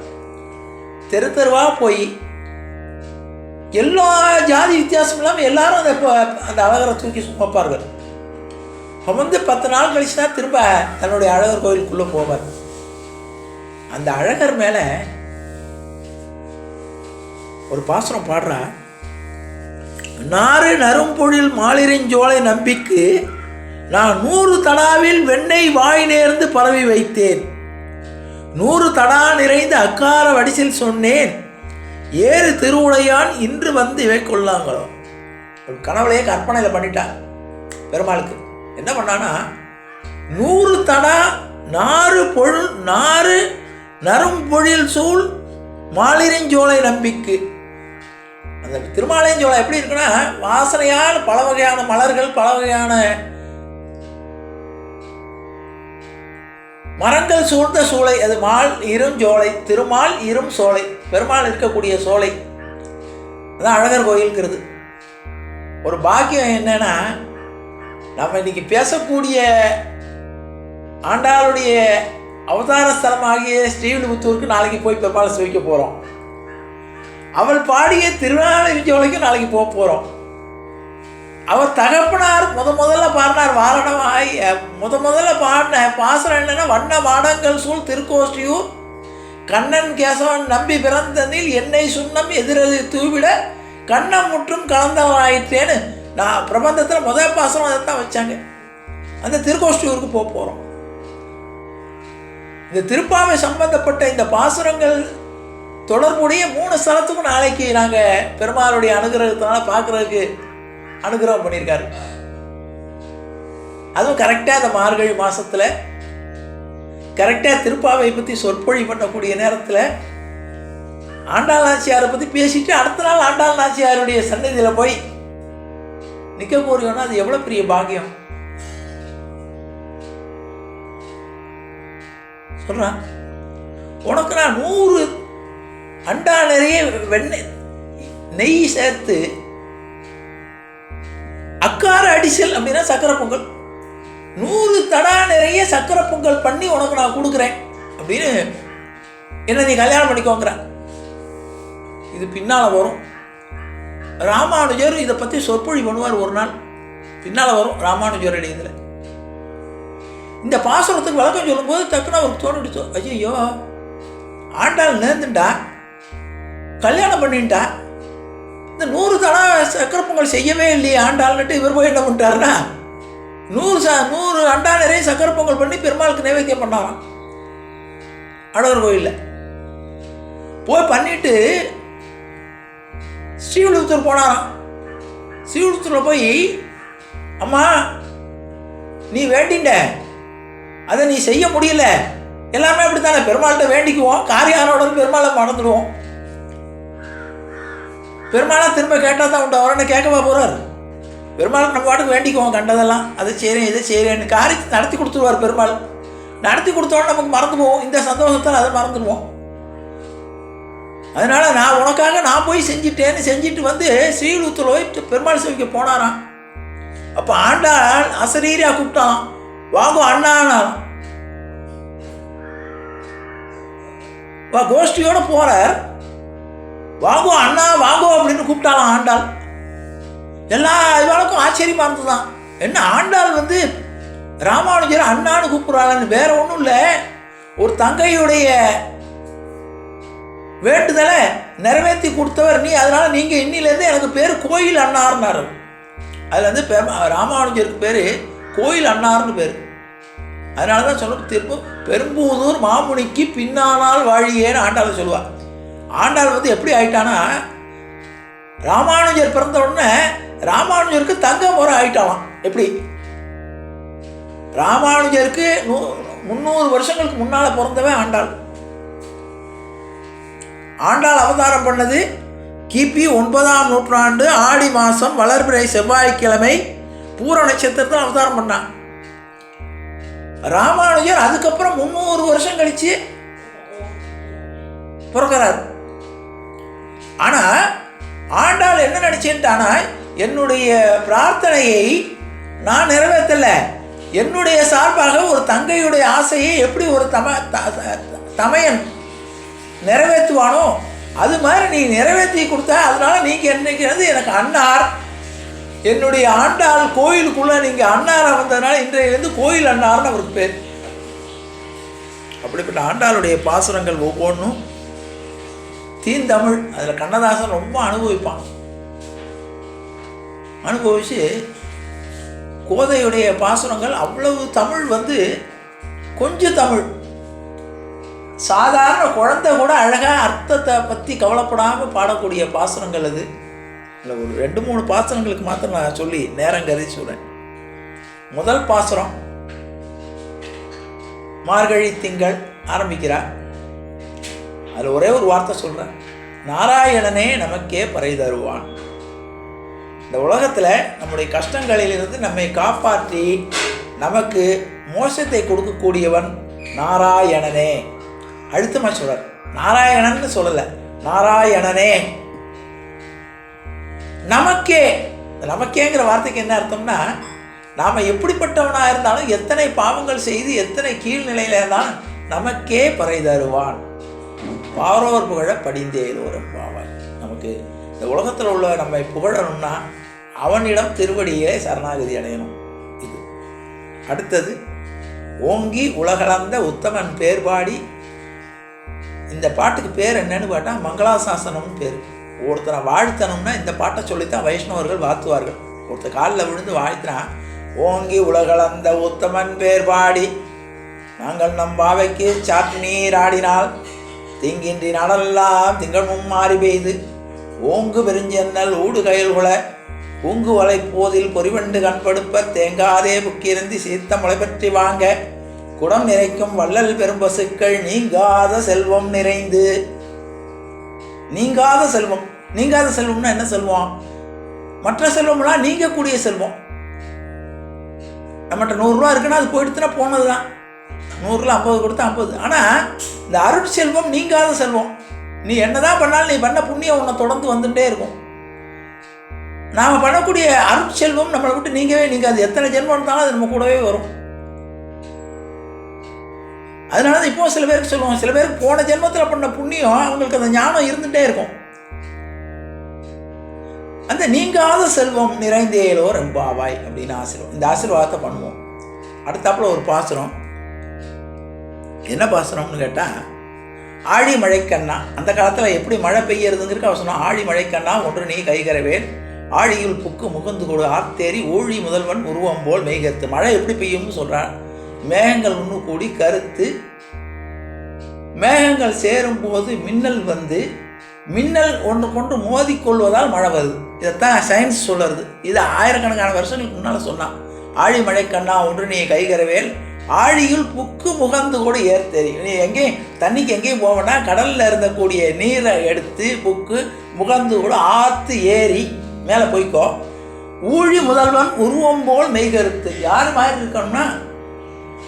தெருவா போய் எல்லா ஜாதி வித்தியாசம் இல்லாமல் எல்லாரும் அந்த அழகரை தூக்கி சுமப்பார்கள். சுமந்து 10 நாள் கழிச்சு தான் திரும்ப தன்னுடைய அழகர் கோயிலுக்குள்ளே போவார். அந்த அழகர் மேலே ஒரு பாசுரம் பாடுறா, நாறு நறும்பொழில் மாலிரஞ்சோலை நம்பிக்கு நான் 100 தடாவில் வெண்ணெய் வாய் நேர்ந்து பரவி வைத்தேன். 100 தடா நிறைந்த அக்கார வடிசில் சொன்னேன், ஏறு திருவுடையான் இன்று வந்து இவை கொள்ளாங்களோ. ஒரு கனவுலையே கற்பனையில் பண்ணிட்டான் பெருமாளுக்கு. என்ன பண்ணான்னா, 100 தடா நாறு நறும்பொழில் சூழ் மாலிரஞ்சோலை நம்பிக்கு. அந்த திருமாலிரஞ்சோலை எப்படி இருக்குன்னா, வாசனையான பல வகையான மலர்கள், பல வகையான மரங்கள் சூழ்ந்த சோலை. அது மால் இரும் சோலை, திருமால் இரும் சோலை, பெருமாள் இருக்கக்கூடிய சோலை. அதான் அழகர் கோயில்ங்கிறது. ஒரு பாக்கியம் என்னன்னா, நம்ம இன்னைக்கு பேசக்கூடிய ஆண்டாளுடைய அவதார ஸ்தலமாகிய ஸ்ரீவில்லிபுத்தூருக்கு நாளைக்கு போய் பெருமாளை சேவிக்க போகிறோம். அவள் பாடிய திருநாளிரிஞ்சோலைக்கும் நாளைக்கு போக போகிறோம். அவர் தகப்பனார் முதல்ல பாடினார் வாரணமாய். முதல்ல பாடின பாசுரம் என்னன்னா, வண்ண மாடங்கள் சூழ் திருக்கோஷ்டியூர் கண்ணன் கேசவன் நம்பி பிறந்தனில் என்னை சுண்ணம் எதிரது தூவிட கண்ணம் முற்றும் கலந்தவராயிற்றேன்னு நான் பிரபந்தத்தில் முதல் பாசுரம் அதை தான் வச்சாங்க. அந்த திருக்கோஷ்டியூருக்கு போக போகிறோம். இந்த திருப்பாவை சம்பந்தப்பட்ட இந்த பாசுரங்கள் தொடர்புடைய 3 ஸ்தலத்துக்கும் நாளைக்கு நாங்கள் பெருமாளுடைய அனுகிரகத்தினால பார்க்குறதுக்கு அனுகிரகம் பண்ணியிருக்காரு. அதுவும் கரெக்டாக அந்த மார்கழி மாதத்தில் கரெக்டாக திருப்பாவை பற்றி சொற்பொழி பண்ணக்கூடிய நேரத்தில் ஆண்டாள் நாச்சியாரை பற்றி பேசிட்டு அடுத்த நாள் ஆண்டாள் நாச்சியாருடைய சன்னதியில் போய் நிற்க போறீங்கன்னா அது எவ்வளோ பெரிய பாக்கியம். சொல்கிறான், உனக்கு நான் 100 அண்டா நிறைய வெண்ணெய் நெய் சேர்த்து அக்கார அடிசல் அப்படின்னா சக்கரை பொங்கல் 100 தடா நிறைய சக்கரை பொங்கல் பண்ணி உனக்கு நான் கொடுக்குறேன் அப்படின்னு என்ன நீ கல்யாணம் பண்ணிக்கோங்கிற. இது பின்னால் வரும். ராமானுஜர் இதை பற்றி சொற்பொழி பண்ணுவார் ஒரு நாள், பின்னால் வரும் ராமானுஜருடைய இதில். இந்த பாசுரத்துக்கு விளக்கம் சொல்லும்போது டக்குன்னு அவருக்கு தோணிடுச்சோ, ஐயோ ஆண்டாள் நேர்ந்துட்டா, கல்யாணம் பண்ணிட்டா, இந்த 100 தடா சக்கரை பொங்கல் செய்யவே இல்லையே ஆண்டாள்னுட்டு இவர் போய் என்ன பண்ணிட்டாருன்னா 100 அண்டா நிறைய சக்கரை பொங்கல் பண்ணி பெருமாளுக்கு நைவேத்தியம் பண்ணாராம் அழகர் கோயிலில். போய் பண்ணிட்டு ஸ்ரீவில்லிபுத்தூர் போனாராம். ஸ்ரீவில்லிபுத்தூரில் போய், அம்மா நீ வேண்டிண்ட அதை நீ செய்ய முடியல, எல்லாமே அப்படி தானே, பெருமாள்கிட்ட வேண்டிக்குவோம், காரியானோட பெருமாளை மறந்துடுவோம், பெருமாளை திரும்ப கேட்டால் தான் உண்டு, அவரை கேட்கவா போகிறார், பெருமாளை நம்ம பாட்டுக்கு வேண்டிக்குவோம், கண்டதெல்லாம் அதை செய்கிறேன் இதை செய்கிறேன்னு காரியத்தை நடத்தி கொடுத்துருவார் பெருமாள். நடத்தி கொடுத்தோன்னு நமக்கு மறந்து போவோம், இந்த சந்தோஷத்தால் அதை மறந்துடுவோம். அதனால் நான் உனக்காக நான் போய் செஞ்சுட்டேன்னு செஞ்சுட்டு வந்து ஸ்ரீவில்லிபுத்தூர் போய் பெருமாள் சேவிக்க போனாராம். அப்போ ஆண்டாள் அசரீரியா கூப்பிட்டான், வாங்கோ அண்ணானாலும் வா, கோஷ்டியோட போறார், வாங்கோ அண்ணா வாங்கோ அப்படின்னு கூப்பிட்டாலாம் ஆண்டாள். எல்லா இவளுக்கும் ஆச்சரியமா இருந்துதான், என்ன ஆண்டாள் வந்து ராமானுஜர் அண்ணான்னு கூப்பிடுறாங்கன்னு, வேற ஒன்றும் இல்லை, ஒரு தங்கையுடைய வேண்டுதலை நிறைவேற்றி கொடுத்தவர் நீ, அதனால நீங்கள் இன்னிலேருந்து எனக்கு பேர் கோயில் அண்ணார்னார். அதில் வந்து ராமானுஜருக்கு பேர் கோயில் அண்ணார்னு பேர். அதனால தான் சொல்ல திரும்ப பெரும்பூதூர் மாமுனிக்கு பின்னானால் வாழியேன்னு ஆண்டாள் சொல்லுவாள். ஆண்டாள் வந்து எப்படி ஆயிட்டானா, ராமானுஜர் பிறந்த உடனே ராமானுஜருக்கு தங்க முறை ஆயிட்டாலாம். எப்படி ராமானுஜருக்கு 300 வருஷங்களுக்கு முன்னால் பிறந்தவன் ஆண்டாள். ஆண்டாள் அவதாரம் பண்ணது கிபி 9ஆம் நூற்றாண்டு ஆடி மாதம் வளர்பிறை செவ்வாய்க்கிழமை பூர நட்சத்திரத்தில் அவதாரம் பண்ணான். ராமானுஜர் அதுக்கப்புறம் 300 வருஷம் கழிச்சு பிறக்கிறார். ஆனா ஆண்டாள் என்ன நினைச்சேன்ட்டானா, என்னுடைய பிரார்த்தனையை நான் நிறைவேற்றல, என்னுடைய சார்பாக ஒரு தங்கையுடைய ஆசையை எப்படி ஒரு தமையன் நிறைவேற்றுவானோ அது மாதிரி நீ நிறைவேற்றி கொடுத்தா, அதனால நீங்கள் என்னைக்கிறது எனக்கு அன்னார், என்னுடைய ஆண்டாள் கோயிலுக்குள்ளே நீங்கள் அன்னாராக வந்ததுனால இன்றையிலேருந்து கோயில் அன்னார்னு அவருக்கு பேர். அப்படிப்பட்ட ஆண்டாளுடைய பாசுரங்கள் ஒவ்வொன்றும் தீந்தமிழ். அதில் கண்ணதாசன் ரொம்ப அனுபவிப்பான். அனுபவிச்சு கோதையுடைய பாசுரங்கள் அவ்வளவு தமிழ் வந்து கொஞ்சம் தமிழ், சாதாரண குழந்தை கூட அழகாக அர்த்தத்தை பற்றி கவலைப்படாமல் பாடக்கூடிய பாசுரங்கள் அது. இல்லை ஒரு 2-3 பாசுரங்களுக்கு மாத்திரம் நான் சொல்லி நேரம் கருதி சொல்கிறேன். முதல் பாசுரம் மார்கழி திங்கள் ஆரம்பிக்கிறார். அதில் ஒரே ஒரு வார்த்தை சொல்கிறேன், நாராயணனே நமக்கே பறை தருவான். இந்த உலகத்தில் நம்முடைய கஷ்டங்களிலிருந்து நம்மை காப்பாற்றி நமக்கு மோட்சத்தை கொடுக்கக்கூடியவன் நாராயணனே. அழுத்தமாக சொல்கிறார், நாராயணன்னு சொல்லலை, நாராயணனே நமக்கே. நமக்கேங்கிற வார்த்தைக்கு என்ன அர்த்தம்னா, நாம் எப்படிப்பட்டவனாக இருந்தாலும், எத்தனை பாவங்கள் செய்து எத்தனை கீழ்நிலையில் இருந்தாலும் நமக்கே பறை தருவான். பாரோர் புகழ படிந்தேலோரும் பாவாய். நமக்கு இந்த உலகத்தில் உள்ள நம்மை புகழணும்னா அவனிடம் திருவடியே சரணாகதி அடையணும். இது அடுத்தது ஓங்கி உலகளந்த உத்தமன் பேர் பாடி. இந்த பாட்டுக்கு பேர் என்னன்னு கேட்டால் மங்களாசாசனம்னு பேர். ஒருத்தனை வாழ்த்தணும்னா இந்த பாட்டை சொல்லித்தான் வைஷ்ணவர்கள் வாழ்த்துவார்கள். ஒருத்தர் காலில் விழுந்து வாழ்த்தினா, ஓங்கி உலகளந்த உத்தமன் பேர் பாடி நாங்கள் நம் பாவைக்கு சாற்று நீர் ஆடினால் தீங்கின்றி நாளெல்லாம் திங்கள் மும்மாறி பெய்து ஓங்கு பெருஞ்சென்னல் ஊடு கயல்குல பூங்கு வலை போதில் பொறிவண்டு கண்படுப்ப தேங்காதே புக்கிருந்தி சீத்த முளை பற்றி வாங்க குடம் நிறைக்கும் வள்ளல் பெரும்பசுக்கள் நீங்காத செல்வம் நிறைந்து. நீங்காத செல்வம். நீங்காத செல்வம்னா என்ன செல்வம்? மற்ற செல்வம்லாம் நீங்கக்கூடிய செல்வம். நம்மகிட்ட 100 ரூபா இருக்குன்னா அது போயிடுச்சுன்னா போனது தான். 100ல் 50 கொடுத்தா 50. ஆனால் இந்த அருட்செல்வம் நீங்காத செல்வம். நீ என்னதான் பண்ணாலும் நீ பண்ண புண்ணியம் உன்னை தொடர்ந்து வந்துட்டே இருக்கும். நாம் பண்ணக்கூடிய அருட்செல்வம் நம்மளை விட்டு நீங்கவே நீங்காது. எத்தனை ஜென்மம் இருந்தாலும் அது நம்ம கூடவே வரும். அதனால தான் இப்போ சில பேருக்கு சொல்லுவோம், சில பேருக்கு போன ஜென்மத்தில் பண்ண புண்ணியம் அவங்களுக்கு அந்த ஞானம் இருந்துகிட்டே இருக்கும். அந்த நீங்காத செல்வம் நிறைந்தேலோ ரெம்பாவாய் அப்படின்னு ஆசீர்வாதம். இந்த ஆசீர்வாதத்தை பண்ணுவோம். அடுத்தாப்புல ஒரு பாசுரம். என்ன பாசுரம்னு கேட்டால், ஆழி மழைக்கண்ணா. அந்த காலத்தில் எப்படி மழை பெய்யறதுங்கிறக்க அவர் சொன்னால், ஆழி மழைக்கண்ணா ஒன்று நீ கைகரவேல் ஆழியுள் புக்கு முகந்து கொடு ஆர்த்தேரி ஊழி முதல்வன் உருவம் போல் மெய்கத்து. மழை எப்படி பெய்யும்னு சொல்கிறான். மேகங்கள் ஒன்று கூடி கருத்து, மேகங்கள் சேரும் போது மின்னல் வந்து, மின்னல் ஒன்று கொண்டு மோதிக்கொள்வதால் மழை வருது. இதைத்தான் சயின்ஸ் சொல்லுறது. இது ஆயிரக்கணக்கான வருஷங்களுக்கு முன்னால் சொன்னான். ஆழி மழை கண்ணா ஒன்று நீ கைகரவேல் ஆழியுள் புக்கு முகந்து கூட ஏர்த்தேரி. நீ எங்கேயும் தண்ணிக்கு எங்கேயும் போவேன்னா கடலில் இருந்தக்கூடிய நீரை எடுத்து புக்கு முகந்து கூட ஆற்று ஏறி மேலே போய்க்கோ. ஊழி முதல்வன் உருவம் போல் மெய்கருத்து. யார் மாதிரி இருக்கணும்னா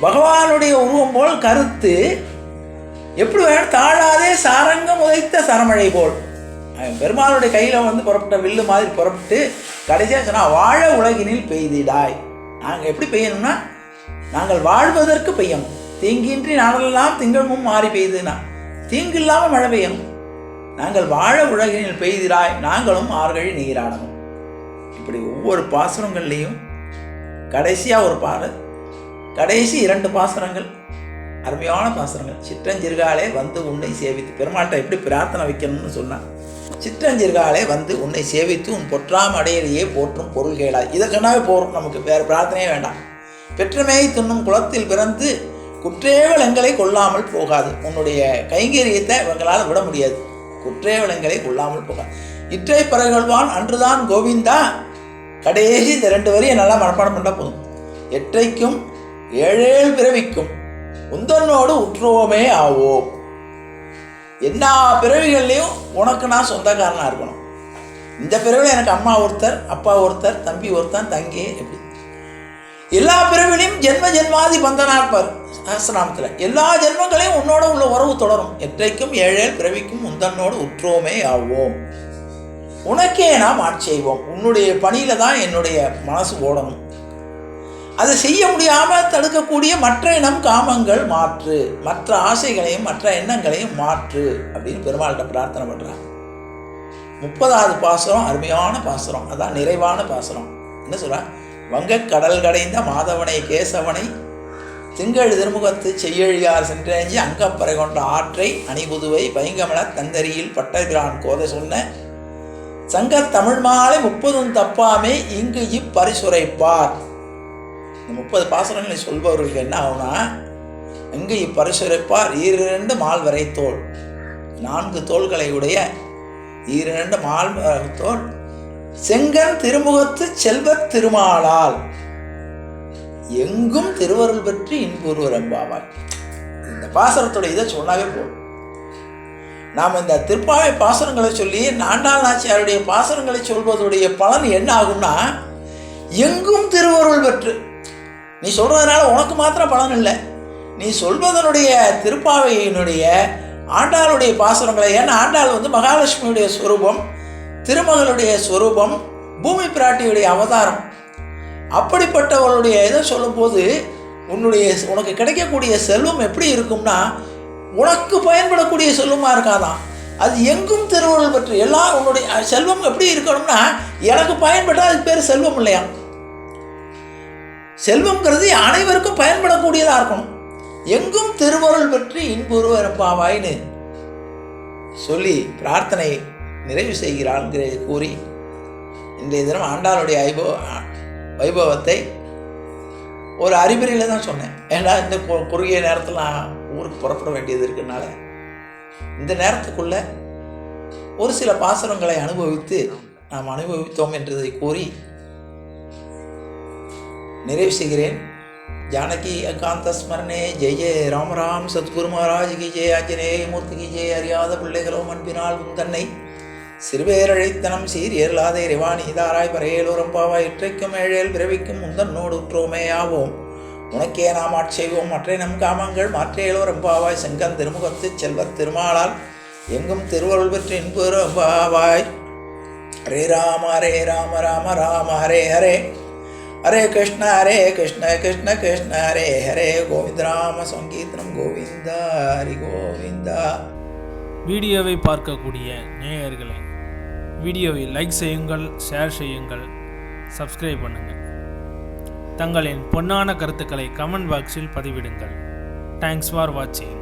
பகவானுடைய உருவம் போல் கருத்து. எப்படி வேணும்? தாழாதே சாரங்கம் உதைத்த சரமழை போல். பெருமாளுடைய கையில் வந்து புறப்பட்ட வில்லு மாதிரி புறப்பட்டு கடைசியாக சொன்னால், வாழ உலகினில் பெய்திடாய். நாங்கள் எப்படி பெய்யணும்னா, நாங்கள் வாழ்வதற்கு பெய்யணும். தீங்கின்றி நாளெல்லாம் திங்களும் மாறி பெய்யுதுன்னா தீங்கு இல்லாமல் மழை பெய்யணும். நாங்கள் வாழ உலகினில் பெய்திடாய் நாங்களும் ஆறுகழி நீராடணும். இப்படி ஒவ்வொரு பாசுரங்கள்லேயும் கடைசியாக ஒரு பாடல், கடைசி 2 பாசுரங்கள் அருமையான பாசுரங்கள். சிற்றஞ்சிறுகாலே வந்து உன்னை சேவித்து. பெருமாள்கிட்ட எப்படி பிரார்த்தனை வைக்கணும்னு சொன்னான். சிற்றஞ்சிறுகாலே வந்து உன்னை சேவித்து உன் பொற்றாம் அடையிலேயே போற்றும் பொருள் கேளாய். இதை சொன்னாவே போகும், நமக்கு வேறு பிரார்த்தனையே வேண்டாம். பெற்றமையை தின்னும் குலத்தில் பிறந்து குற்றேவல் எங்களை கொள்ளாமல் போகாது. உன்னுடைய கைங்கரியத்தை இவங்களால் விட முடியாது. குற்றேவல் எங்களை கொள்ளாமல் போகாது. இற்றை பறகொள்வான் அன்றுதான் கோவிந்தா. கடைசி இந்த 2 வரியை நல்லா மனப்பாடம் பண்ணால் போதும். எற்றைக்கும் 7 பிறவிக்கும் உந்தனோடு உற்றுவோமே ஆவோம். எல்லா பிறவிகள்லையும் உனக்கு நான் சொந்தக்காரனாக இருக்கணும். இந்த பிறவியில் எனக்கு அம்மா ஒருத்தர், அப்பா ஒருத்தர், தம்பி ஒருத்தன், தங்கி, எப்படி எல்லா பிறவிலையும் ஜென்ம ஜென்மாதி பந்தனா இருப்பார் சஹஸ்ரநாமத்தில். எல்லா ஜென்மங்களையும் உன்னோட உள்ள உறவு தொடரும். எற்றைக்கும் 7 பிறவிக்கும் உந்தனோடு உற்றுவோமே ஆவோம். உனக்கே நாம் ஆட்செய்வோம். உன்னுடைய பணியில் தான் என்னுடைய மனசு ஓடணும். அதை செய்ய முடியாமல் தடுக்கக்கூடிய மற்ற இனம் காமங்கள் மாற்று, மற்ற ஆசைகளையும் மற்ற எண்ணங்களையும் மாற்று அப்படின்னு பெருமாள்கிட்ட பிரார்த்தனை பண்ணுறாங்க. 30வது பாசுரம் அருமையான பாசுரம். அதான் நிறைவான பாசுரம். என்ன சொல்கிறா? வங்கக் கடல் கடைந்த மாதவனை கேசவனை திங்கள் திருமுகத்து செய்யழியார் சென்றேஞ்சி அங்கப்பறை கொண்ட ஆற்றை அணிபுதுவை பைங்கமல தந்தரியில் பட்டபிரான் கோதை சொன்ன சங்கத் தமிழ் மாலை 30 தப்பாமே இங்கு இப்பரிசுரைப்பார். இந்த 30 பாசுரங்களை சொல்பவர்களுக்கு என்ன ஆகுனா, இங்கு இப்பரிசுரைப்பார் 2 மால் வரை தோல், 4 தோள்களை உடைய 2 மால் தோல் செங்கன் திருமுகத்து செல்வத் திருமாலால் எங்கும் திருவருள் பெற்று இன்புருவர் எம்பாவாய். இந்த பாசுரத்தோட இதை சொன்னாவே போதும். நாம் இந்த திருப்பாவை பாசுரங்களை சொல்லி ஆண்டாள் நாச்சியாருடைய பாசுரங்களை சொல்வதுடைய பலன் என்ன ஆகும்னா, எங்கும் திருவருள் பெற்று. நீ சொல்றதுனால உனக்கு மாத்திரம் பலன் இல்லை, நீ சொல்வதனுடைய திருப்பாவையினுடைய ஆண்டாளுடைய பாசுரங்களை. ஏன்னா ஆண்டாள் வந்து மகாலட்சுமியுடைய ஸ்வரூபம், திருமகளுடைய ஸ்வரூபம், பூமி பிராட்டியுடைய அவதாரம். அப்படிப்பட்டவளுடைய இதை சொல்லும்போது உனக்கு கிடைக்கக்கூடிய செல்வம் எப்படி இருக்கும்னா, உனக்கு பயன்படக்கூடிய செல்வமாக இருக்காதான். அது எங்கும் திருவருள் பெற்று. எல்லாம் உன்னுடைய செல்வம் எப்படி இருக்கணும்னா, எனக்கு பயன்பட்டால் அதுக்கு பேர் செல்வம் இல்லையா. செல்வம்ங்கிறது அனைவருக்கும் பயன்படக்கூடியதாக இருக்கணும். எங்கும் திருவருள் பெற்று இன்புருவர் எம்பாவாய்னு சொல்லி பிரார்த்தனை நிறைவு செய்கிறாள்ங்கிற கூறி இன்றைய தினம் ஆண்டாளுடைய வைபவத்தை ஒரு அறிகுறியில் தான் சொன்னேன். ஏன்னா இந்த குறுகிய நேரத்தில் நான் ஊருக்கு புறப்பட வேண்டியது இருக்குனால இந்த நேரத்துக்குள்ள ஒரு சில பாசுரங்களை நாம் அனுபவித்தோம் என்றதை கூறி நிறைவு செய்கிறேன். जानकी अकांत स्मरणे जय जय राम राम सद्गुरु महाराज की जय आंजनेय मूर्ति की जय அறியாத பிள்ளைகளோ அன்பினால் உன் தன்னை சிறுவேரழைத்தனம் சீரியல்லாத இறைவாணி தாராய் பரையேலோரம்பாவாய் இற்றைக்கும் ஏழேல் பிறவிக்கும் முந்தன்னோடு உற்றோமே ஆவோம் உனக்கே நாம் ஆட்செய்வோம் மற்ற நம் காமங்கள் மாற்றேலோரம்பாவாய் செங்கன் திருமுகத்து செல்வர் திருமாலால் எங்கும் திருவருள் பெற்று இன்புறம்பாவாய் ஹரே ராம ராம ராம ஹரே ஹரே ஹரே கிருஷ்ண கிருஷ்ண கிருஷ்ண ஹரே ஹரே கோவிந்த ராம சங்கீர்த்தனம் கோவிந்தா ஹரி கோவிந்தா. வீடியோவை பார்க்கக்கூடிய நேயர்களை வீடியோவை லைக் செய்யுங்கள், ஷேர் செய்யுங்கள், சப்ஸ்கிரைப் பண்ணுங்கள். தங்களின் பொன்னான கருத்துக்களை கமெண்ட் பாக்ஸில் பதிவிடுங்கள். தேங்க்ஸ் ஃபார் வாட்சிங்.